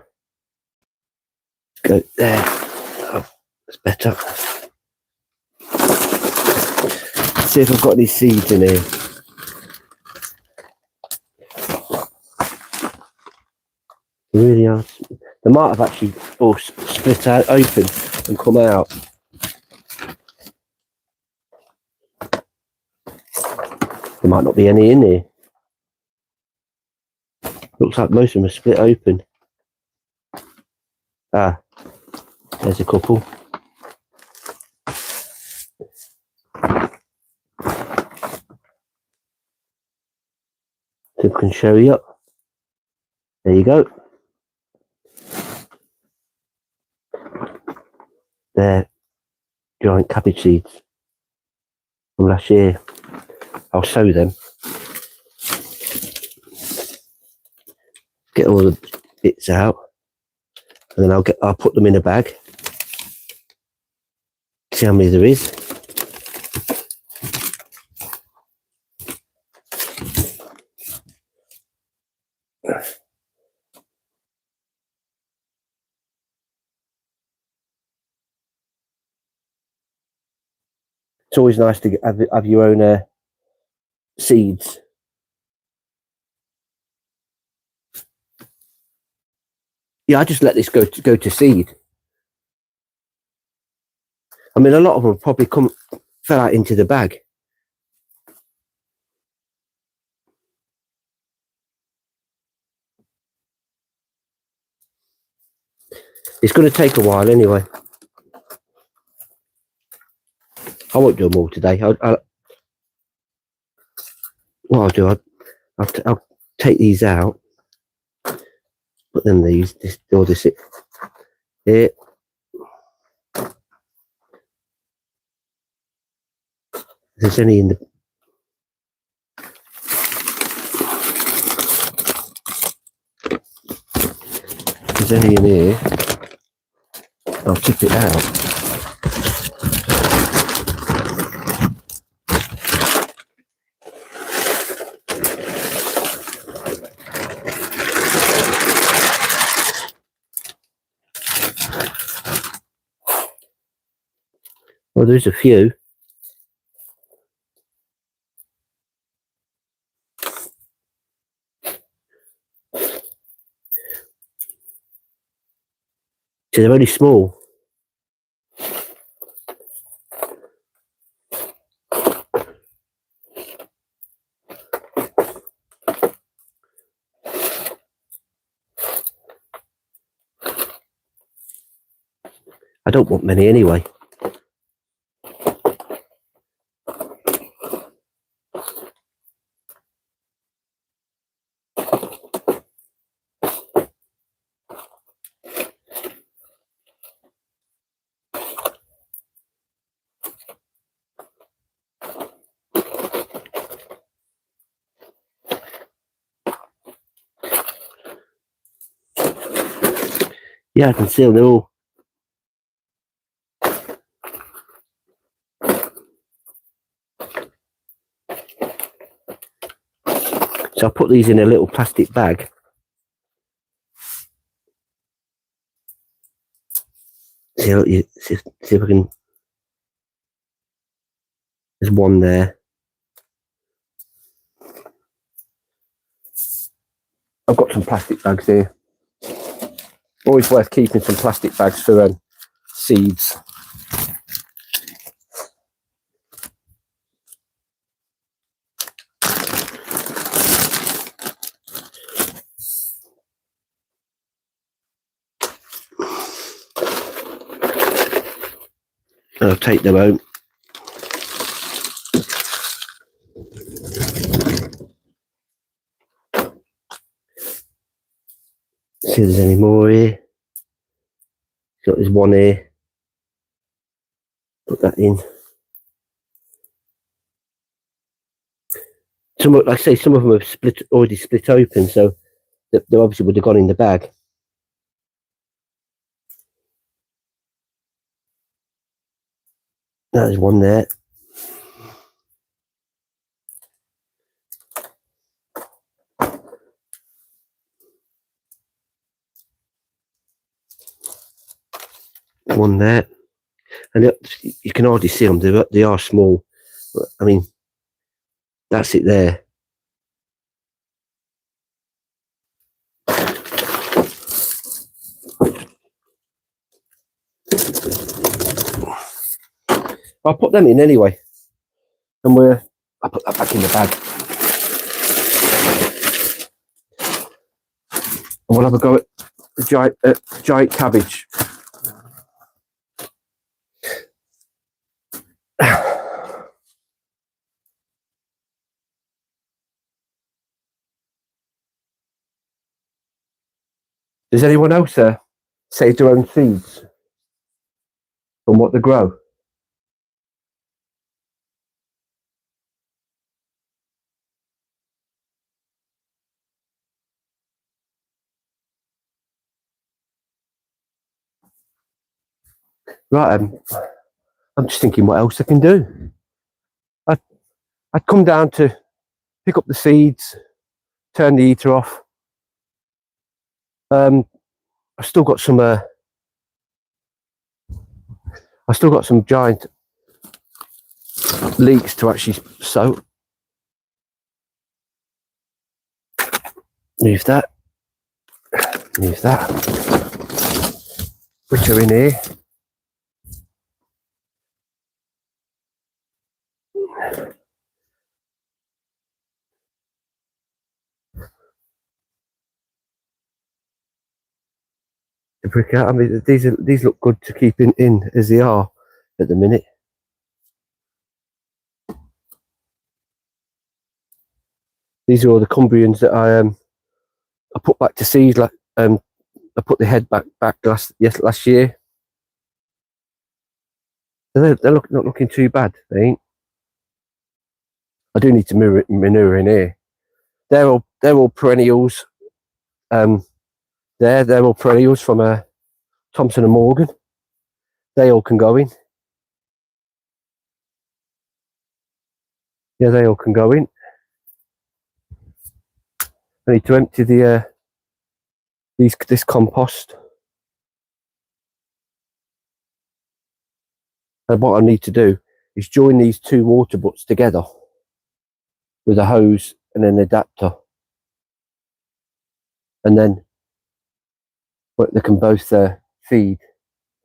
Go there. Oh, that's better. Let's see if I've got any seeds in here. They really are. They might have actually all split out open and come out. There might not be any in here. Looks like most of them are split open. Ah, there's a couple. So I can show you. There you go. They're giant cabbage seeds from last year. I'll sow them. Get all the bits out, and then I'll put them in a bag. See how many there is. It's always nice to have your own seeds. Yeah, I just let this go to seed. I mean, a lot of them probably fell out into the bag. It's going to take a while anyway. I won't do them all today. What I'll do, I'll take these out, but then this here. If there's any in the here, I'll tip it out. Well, there's a few. So they're only small. I don't want many anyway. Yeah, I can see them. They're all. So I put these in a little plastic bag. See if I can. There's one there. I've got some plastic bags here. Always worth keeping some plastic bags for seeds. And I'll take them out. See if there's any more here. Got this one here. Put that in. Some, like I say, some of them have already split open, so they obviously would have gone in the bag. There's one there. One there. And you can hardly see them. They are small. But, I mean, that's it there. I'll put them in anyway. And I'll put that back in the bag. And we'll have a go at the giant cabbage. Does anyone else save their own seeds from what they grow? Right, I'm just thinking what else I can do. I'd come down to pick up the seeds, turn the heater off. I've still got some giant leeks to actually sow. Move that. Which are in here. The brick out. I mean, these look good to keep in as they are at the minute. These are all the Cumbrians that I put back to seed. Like I put the head back last year. They're not looking too bad. They ain't. I do need to manure in here. They're all perennials. They're all perennials from Thompson and Morgan. They all can go in. Yeah, they all can go in. I need to empty this compost. And what I need to do is join these two water butts together with a hose and an adapter, and then they can both feed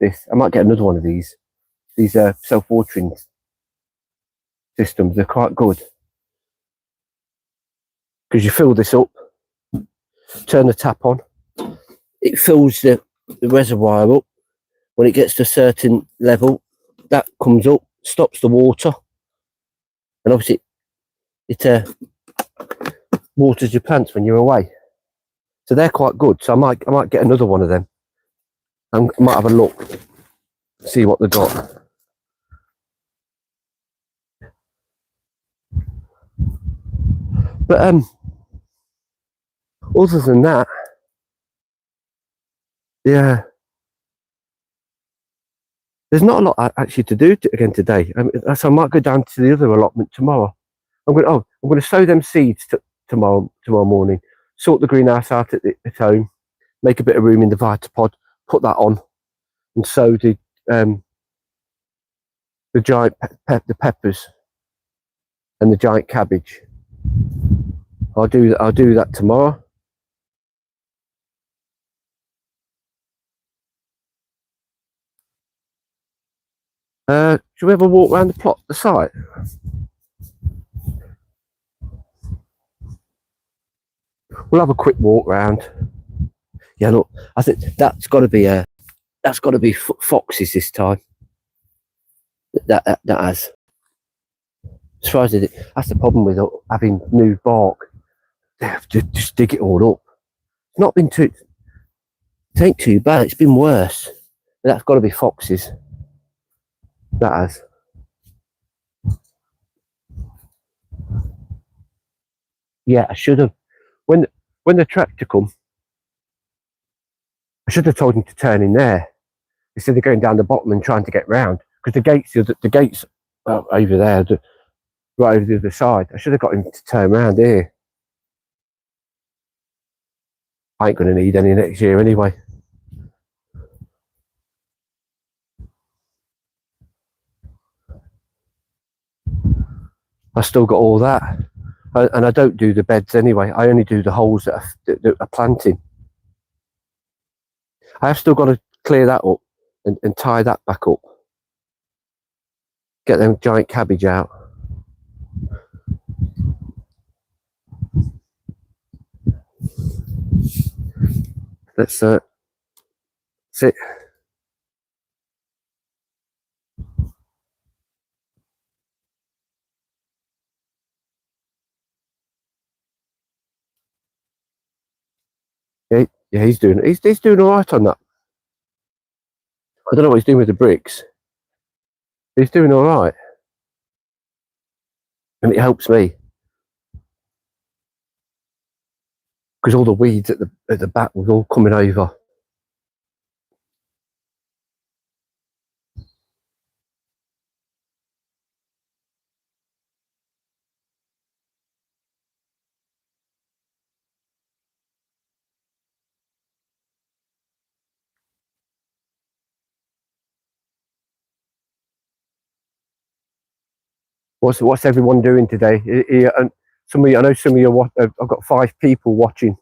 this. I might get another one of these self-watering systems. They're quite good because you fill this up, turn the tap on, it fills the reservoir up. When it gets to a certain level, that comes up, stops the water, and obviously it waters your plants when you're away. So they're quite good. So I might get another one of them. I might have a look, see what they've got. But other than that, yeah, there's not a lot actually to do again today. So I might go down to the other allotment tomorrow. I'm going to sow them seeds tomorrow morning. Sort the greenhouse out at home. Make a bit of room in the Vitapod. Put that on, and sow the giant the peppers and the giant cabbage. I'll do that tomorrow. Should we have a walk around the site? We'll have a quick walk round. Yeah, look, I think that's got to be foxes this time. That has. As far as that's the problem with having new bark. They have to just dig it all up. It's not been too. It ain't too bad. It's been worse. But that's got to be foxes. That has. Yeah, I should have. When the tractor come, I should have told him to turn in there instead of going down the bottom and trying to get round. Because the gates over there, right over the other side. I should have got him to turn around here. I ain't going to need any next year anyway. I still got all that, and I don't do the beds anyway. I only do the holes that are planting. I have still got to clear that up and tie that back up. Get them giant cabbage out. That's it. Yeah, he's doing all right on that. I don't know what he's doing with the bricks. He's doing all right, and it helps me because all the weeds at the back was all coming over. What's everyone doing today? And I know some of you. I've got 5 people watching.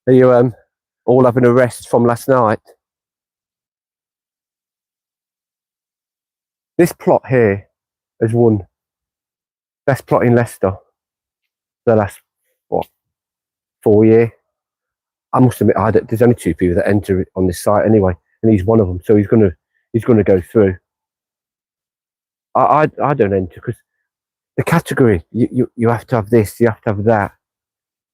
Are you all having a rest from last night? This plot here has won best plot in Leicester the last 4 years. I must admit, there's only 2 people that enter on this site anyway, and he's one of them. So he's gonna go through. I don't enter because the category you have to have this, you have to have that.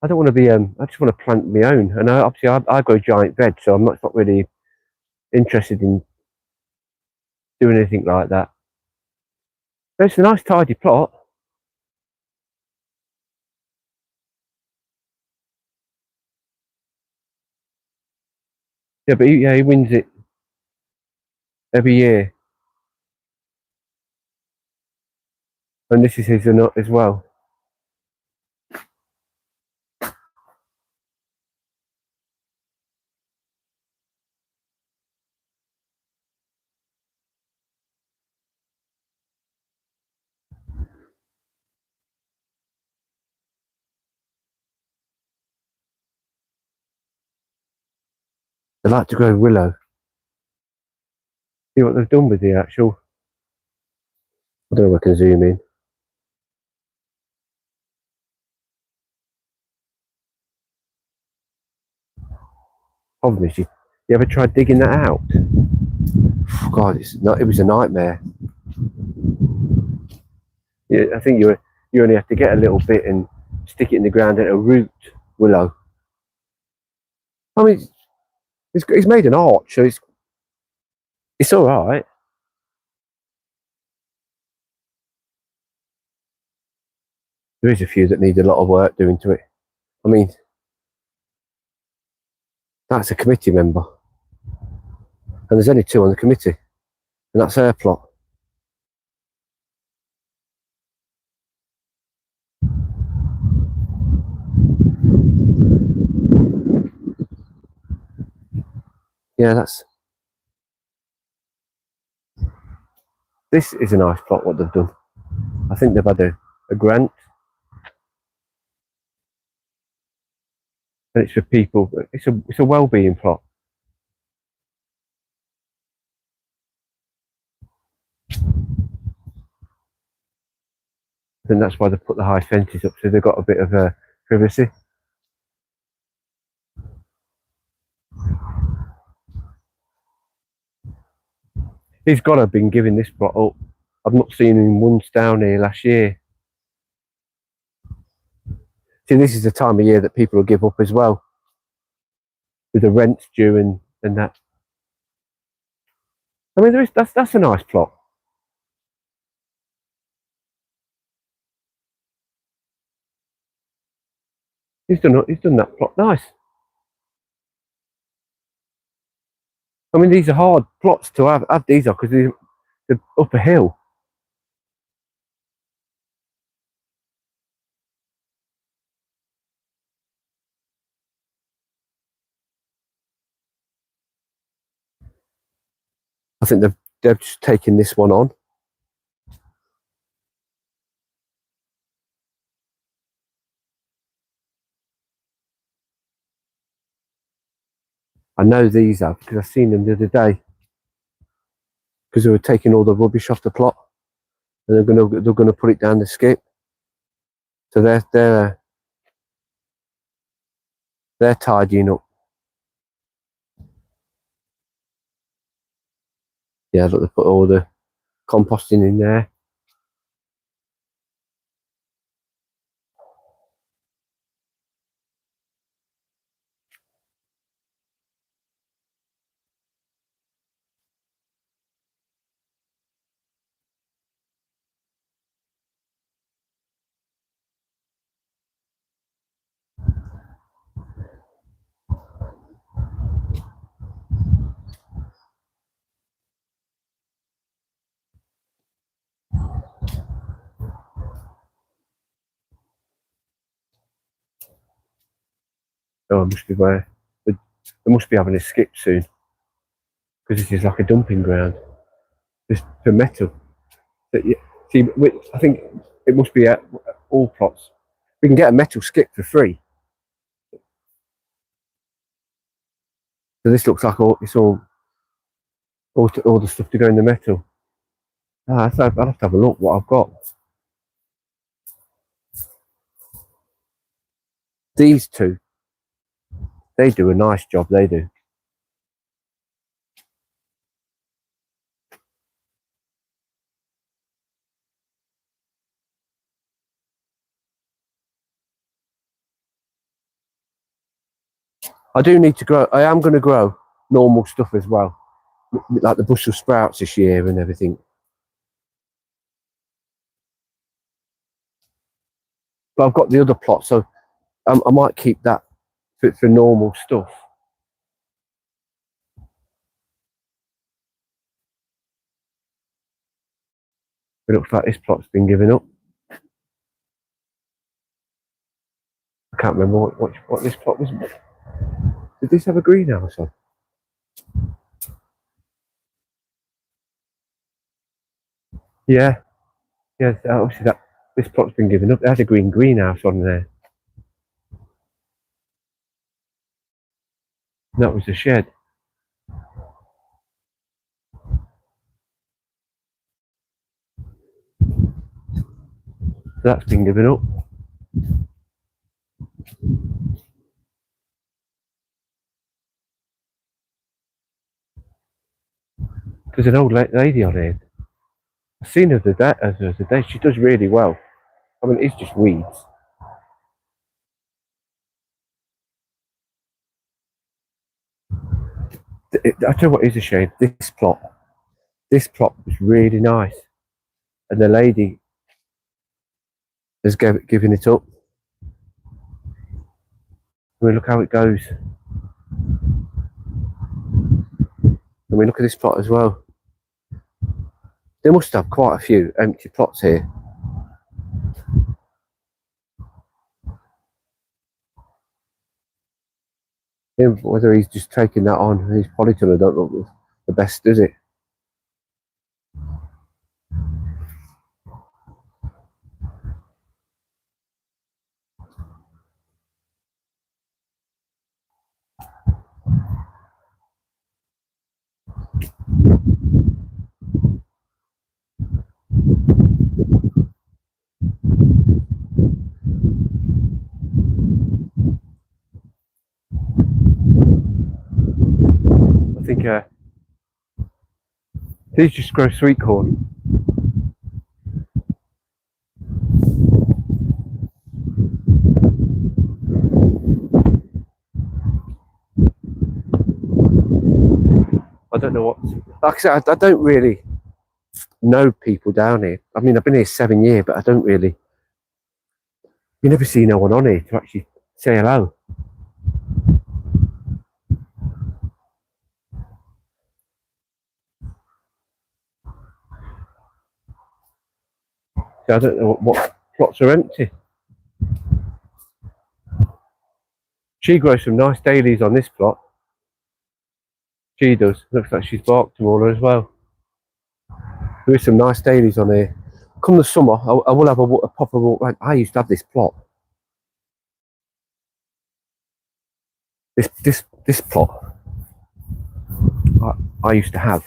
I don't want to be I just want to plant my own, and obviously I go giant veg, so I'm not really interested in doing anything like that. But it's a nice tidy plot. Yeah, but he wins it every year, and this is his as well. They like to grow willow. See what they've done with the actual. I don't know if I can zoom in. Problem is, you ever tried digging that out? God, it was a nightmare. Yeah, I think you only have to get a little bit and stick it in the ground and it'll root willow. I mean, he's made an arch, so it's all right. There is a few that need a lot of work doing to it. I mean, that's a committee member, and there's only 2 on the committee. And that's her plot. Yeah, this is a nice plot, what they've done. I think they've had a grant, and it's for people. It's a well-being plot. And that's why they put the high fences up, so they've got a bit of privacy. He's got to have been giving this plot up. I've not seen him once down here last year. See, this is the time of year that people will give up as well, with the rents due and that. I mean, that's a nice plot. He's done that plot nice. I mean, these are hard plots to have these are because they're up a hill. I think they've just taken this one on. I know these have because I've seen them the other day. Because they were taking all the rubbish off the plot, and they're gonna put it down the skip. So they're tidying up. Yeah, look, they put all the composting in there. Oh, it must be where they must be having a skip soon because this is like a dumping ground. Just for metal. But yeah, see, I think it must be at all plots. We can get a metal skip for free. So this looks like all the stuff to go in the metal. I'll have to have a look what I've got. These two, they do a nice job. They do. I do need to grow. I am going to grow normal stuff as well, like the Brussels sprouts this year and everything. But I've got the other plot, so I might keep that for normal stuff. It looks like this plot's been given up. I can't remember what this plot was. Did this have a greenhouse on? Yeah, yeah. Obviously, this plot's been given up. It had a greenhouse on there. And that was the shed. So that's been given up. There's an old lady on here. I've seen her today. She does really well. I mean, it's just weeds. I tell you what is a shame. This plot was really nice, and the lady has given it up. I mean, look how it goes. I mean, look at this plot as well. They must have quite a few empty plots here. Whether he's just taking that on his polytunnel, I don't look the best, does it? I think these just grow sweet corn. I don't know what. Like I said, I don't really know people down here. I mean, I've been here 7 years, but I don't really. You never see no one on here to actually say hello. So I don't know what plots are empty. She grows some nice dailies on this plot. She does. Looks like she's barked them all as well. There is some nice dailies on here. Come the summer, I will have a proper walk around. I used to have this plot. This plot I used to have.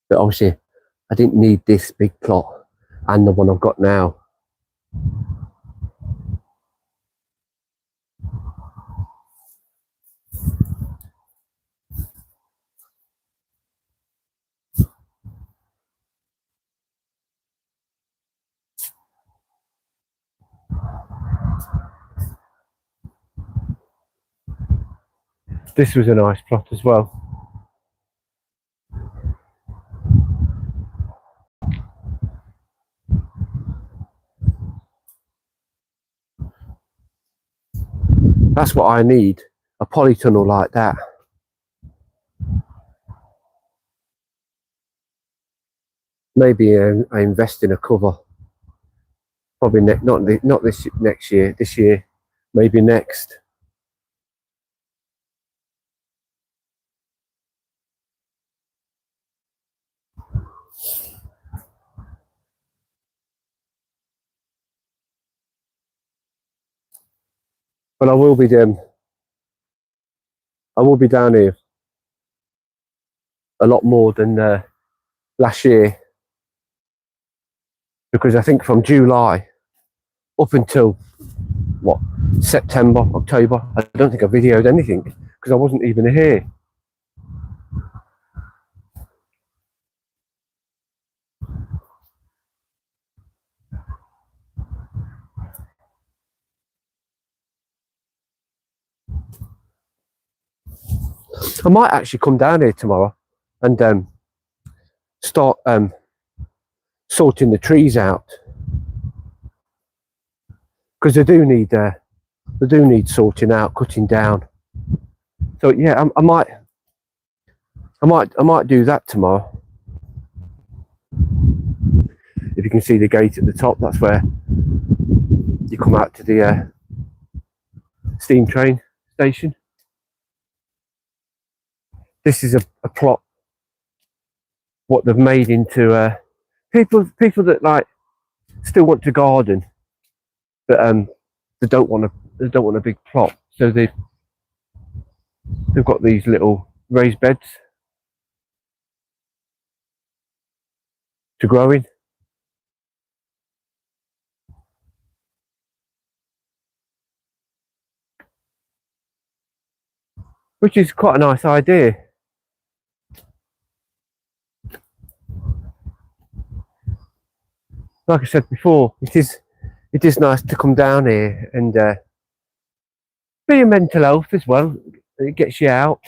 But obviously, I didn't need this big plot and the one I've got now. This was a nice plot as well. That's what I need, a polytunnel like that. Maybe I invest in a cover. Probably not this next year. This year, maybe next. But I will be down here a lot more than last year, because I think from July up until what, September, October, I don't think I videoed anything because I wasn't even here. I might actually come down here tomorrow and start sorting the trees out, because they do need sorting out, cutting down. So yeah, I might do that tomorrow. If you can see the gate at the top, that's where you come out to the steam train station. This is a plot what they've made into people that like still want to garden, but they don't want a big plot, so they've got these little raised beds to grow in. Which is quite a nice idea. Like I said before, it is nice to come down here and be your mental health as well. It gets you out.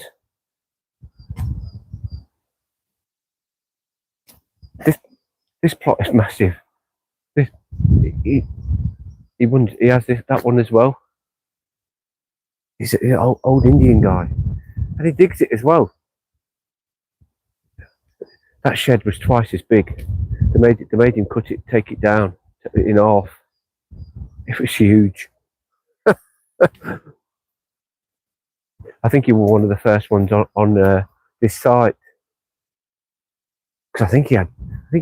This plot is massive. He has that one as well. He's an old Indian guy, and he digs it as well. That shed was twice as big. They made him take it down in half. It was huge. I think he was one of the first ones on this site, because I think he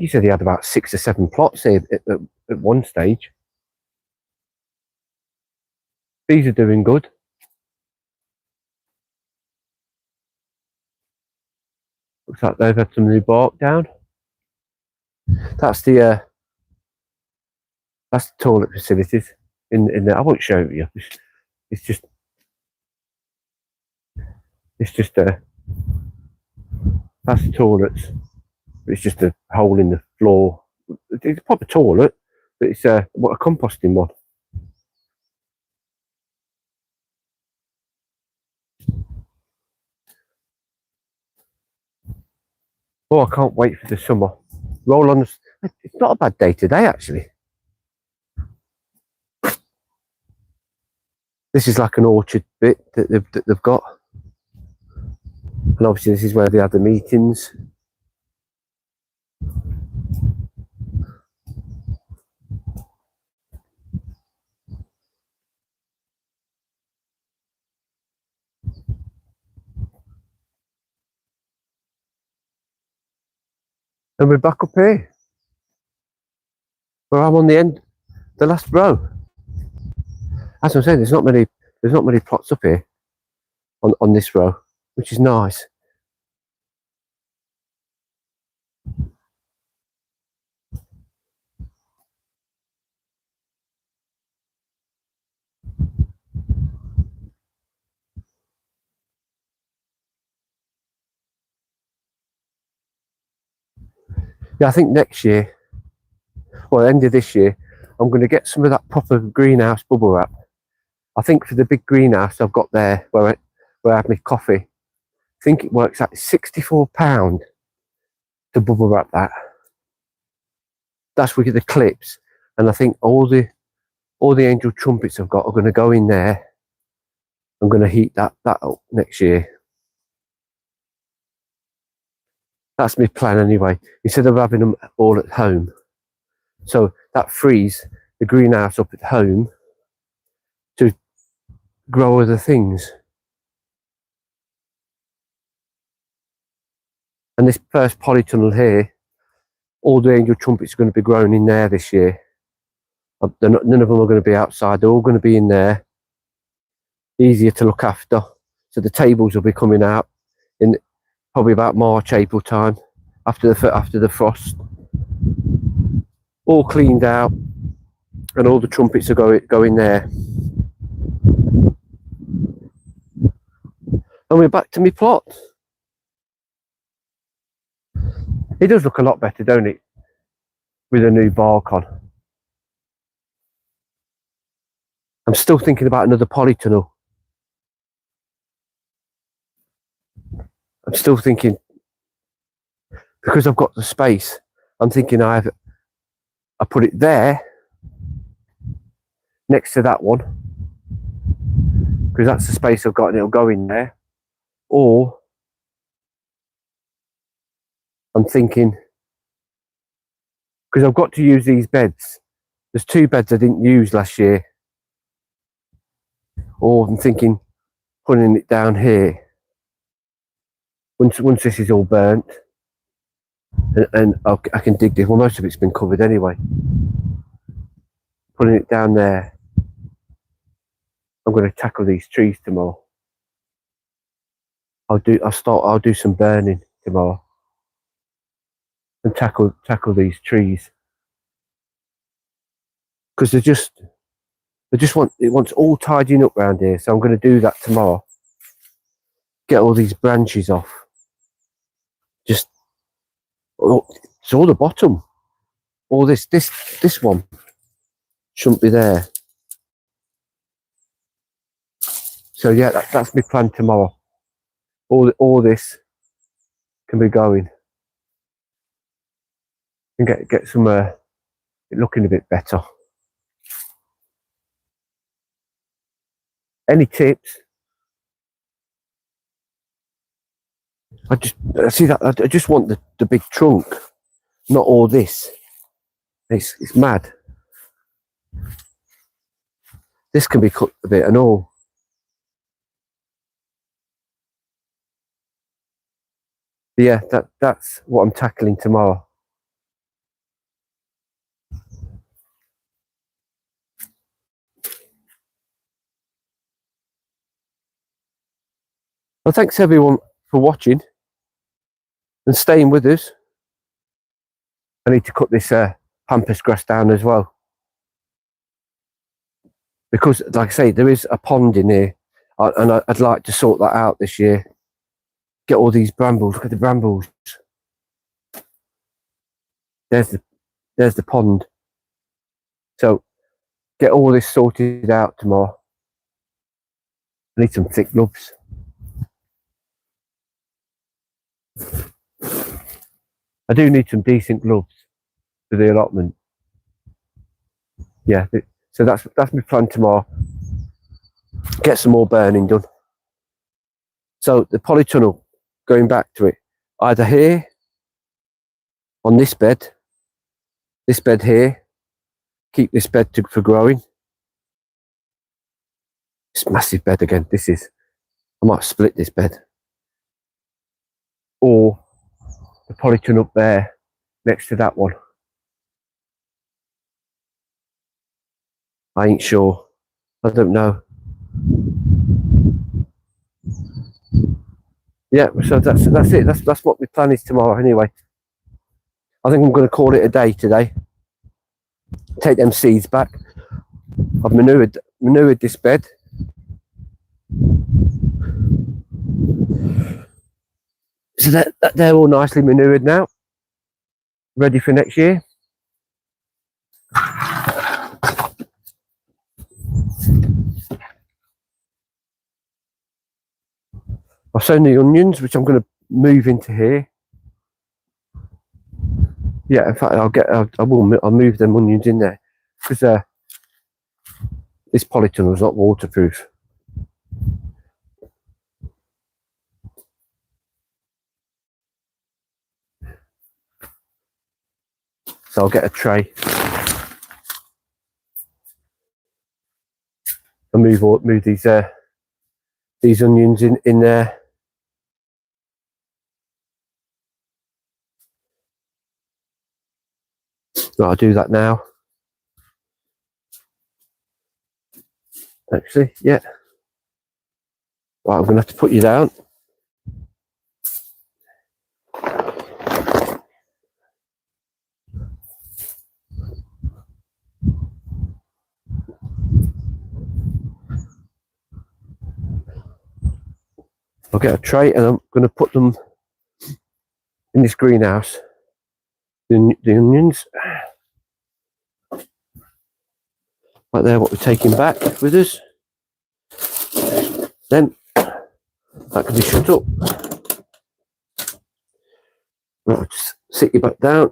said he had about 6 or 7 plots here at one stage. These are doing good. Looks like they've had some new bark down. That's the toilet facilities in there. I won't show it you. It's just that's the toilets. It's just a hole in the floor. It's a proper toilet, but it's a composting one. Oh, I can't wait for the summer. Roll on. It's not a bad day today, actually. This is like an orchard bit that they've got, and obviously this is where they have the meetings. And we're back up here, where I'm on the end, the last row. As I'm saying, there's not many plots up here on this row, which is nice. Yeah, I think next year, or end of this year, I'm going to get some of that proper greenhouse bubble wrap. I think for the big greenhouse I've got there where I have my coffee, I think it works out £64 to bubble wrap that. That's with the clips, and I think all the angel trumpets I've got are going to go in there. I'm going to heat that up next year. That's my plan anyway, instead of having them all at home. So that frees the greenhouse up at home to grow other things. And this first polytunnel here, all the angel trumpets are going to be growing in there this year. None of them are going to be outside. They're all going to be in there. Easier to look after. So the tables will be coming out in probably about March, April time, after the frost. All cleaned out, and all the trumpets are going there. And we're back to my plot. It does look a lot better, don't it, with a new bark on. I'm still thinking about another polytunnel. I'm still thinking, because I've got the space, I'm thinking I put it there next to that one, because that's the space I've got and it'll go in there. Or I'm thinking, because I've got to use these beds. There's 2 beds I didn't use last year. Or I'm thinking putting it down here. Once this is all burnt, and I can dig this. Well, most of it's been covered anyway. Putting it down there. I'm going to tackle these trees tomorrow. I'll do some burning tomorrow and tackle these trees, because it wants all tidying up around here. So I'm going to do that tomorrow. Get all these branches off. It's all the bottom. All this one shouldn't be there. So yeah, that's my plan tomorrow. All this can be going, and get some looking a bit better. Any tips? I just see that. I just want the big trunk, not all this. It's mad. This can be cut a bit and all. But yeah, that's what I'm tackling tomorrow. Well, thanks everyone for watching and staying with us. I need to cut this pampas grass down as well, because like I say, there is a pond in here, and I'd like to sort that out this year. Get all these brambles. Look at the brambles. There's the pond. So get all this sorted out tomorrow. I need some thick gloves. I do need some decent gloves for the allotment. Yeah, so that's my plan tomorrow. Get some more burning done. So the polytunnel, going back to it, either here on this bed here, keep this bed for growing. This massive bed again. I might split this bed, or the polytunnel up there next to that one. I ain't sure. I don't know. Yeah, so that's it. That's what my plan is tomorrow anyway. I think I'm going to call it a day today. Take them seeds back. I've manured this bed. So that they're all nicely manured now, ready for next year. I've sown the onions, which I'm going to move into here. Yeah, in fact, I'll move them onions in there, because this polytunnel is not waterproof. So I'll get a tray and move these onions in there. Right, I'll do that now. Actually, yeah. Right, I'm going to have to put you down. I'll get a tray and I'm going to put them in this greenhouse. The onions. Right there, what we're taking back with us. Then that can be shut up. Right, just sit you back down.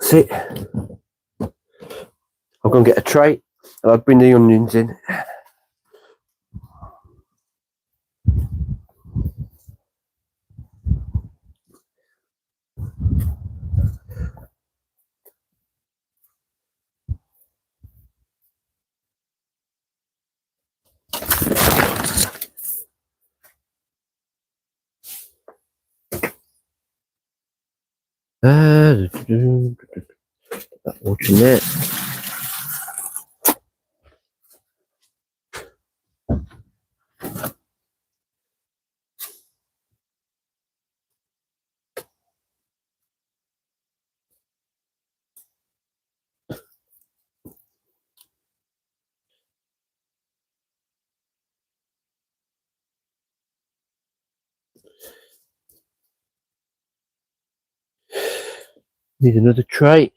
Sit. I'm going to get a tray and I'll bring the onions in. That water in there. Need another tray.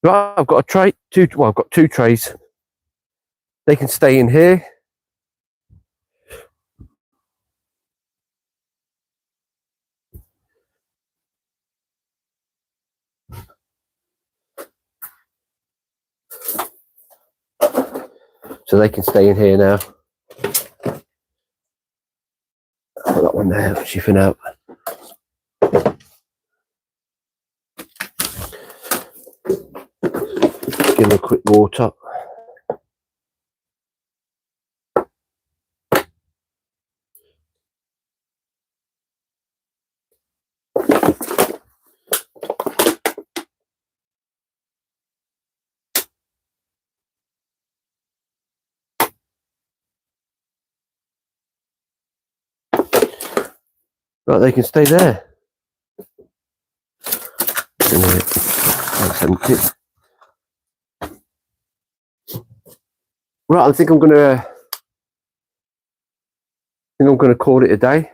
Right, I've got a tray, I've got 2 trays. They can stay in here. So they can stay in here now. Put that one there, chiffing out. Give them a quick water. Right, they can stay there. That's empty. Right, I think I'm gonna call it a day.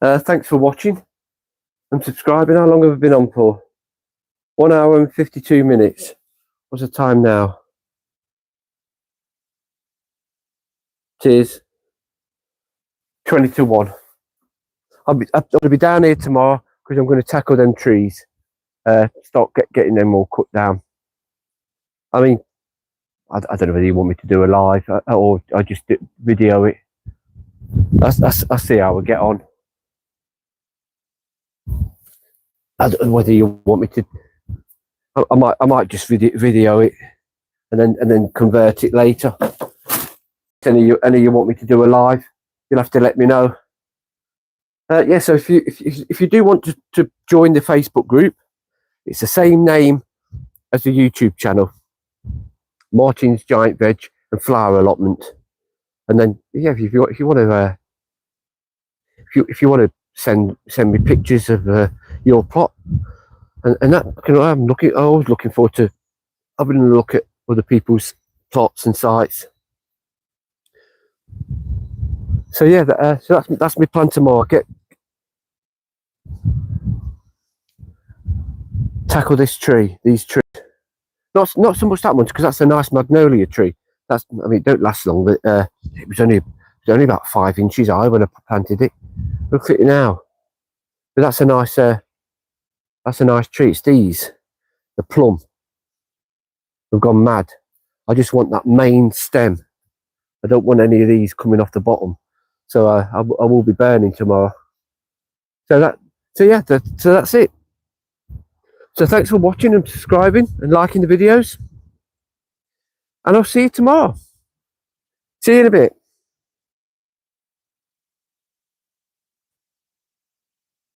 Thanks for watching and subscribing. How long have I been on for? 1 hour and 52 minutes. What's the time now? Cheers. 20 to 1. I'll be down here tomorrow because I'm going to tackle them trees. Start getting them all cut down. I mean, I don't know whether you want me to do a live or I just video it. I'll see how we get on. I don't know whether you want me to. I might just video it and then convert it later. Any of you want me to do a live? You'll have to let me know. Yeah, so if you do want to join the Facebook group, it's the same name as the YouTube channel, Martin's Giant Veg and Flower Allotment. And then yeah, if you want to send me pictures of your plot and that, I'm always looking forward to having a look at other people's plots and sites. So yeah, so that's my plan tomorrow. Tackle these trees. Not so much that one because that's a nice magnolia tree. I mean, it don't last long, but it was only about 5 inches high when I planted it. Look at it now. But that's a nice tree. It's these, the plum. They've gone mad. I just want that main stem. I don't want any of these coming off the bottom. So I will be burning tomorrow. So that's it. So thanks for watching and subscribing and liking the videos. And I'll see you tomorrow. See you in a bit.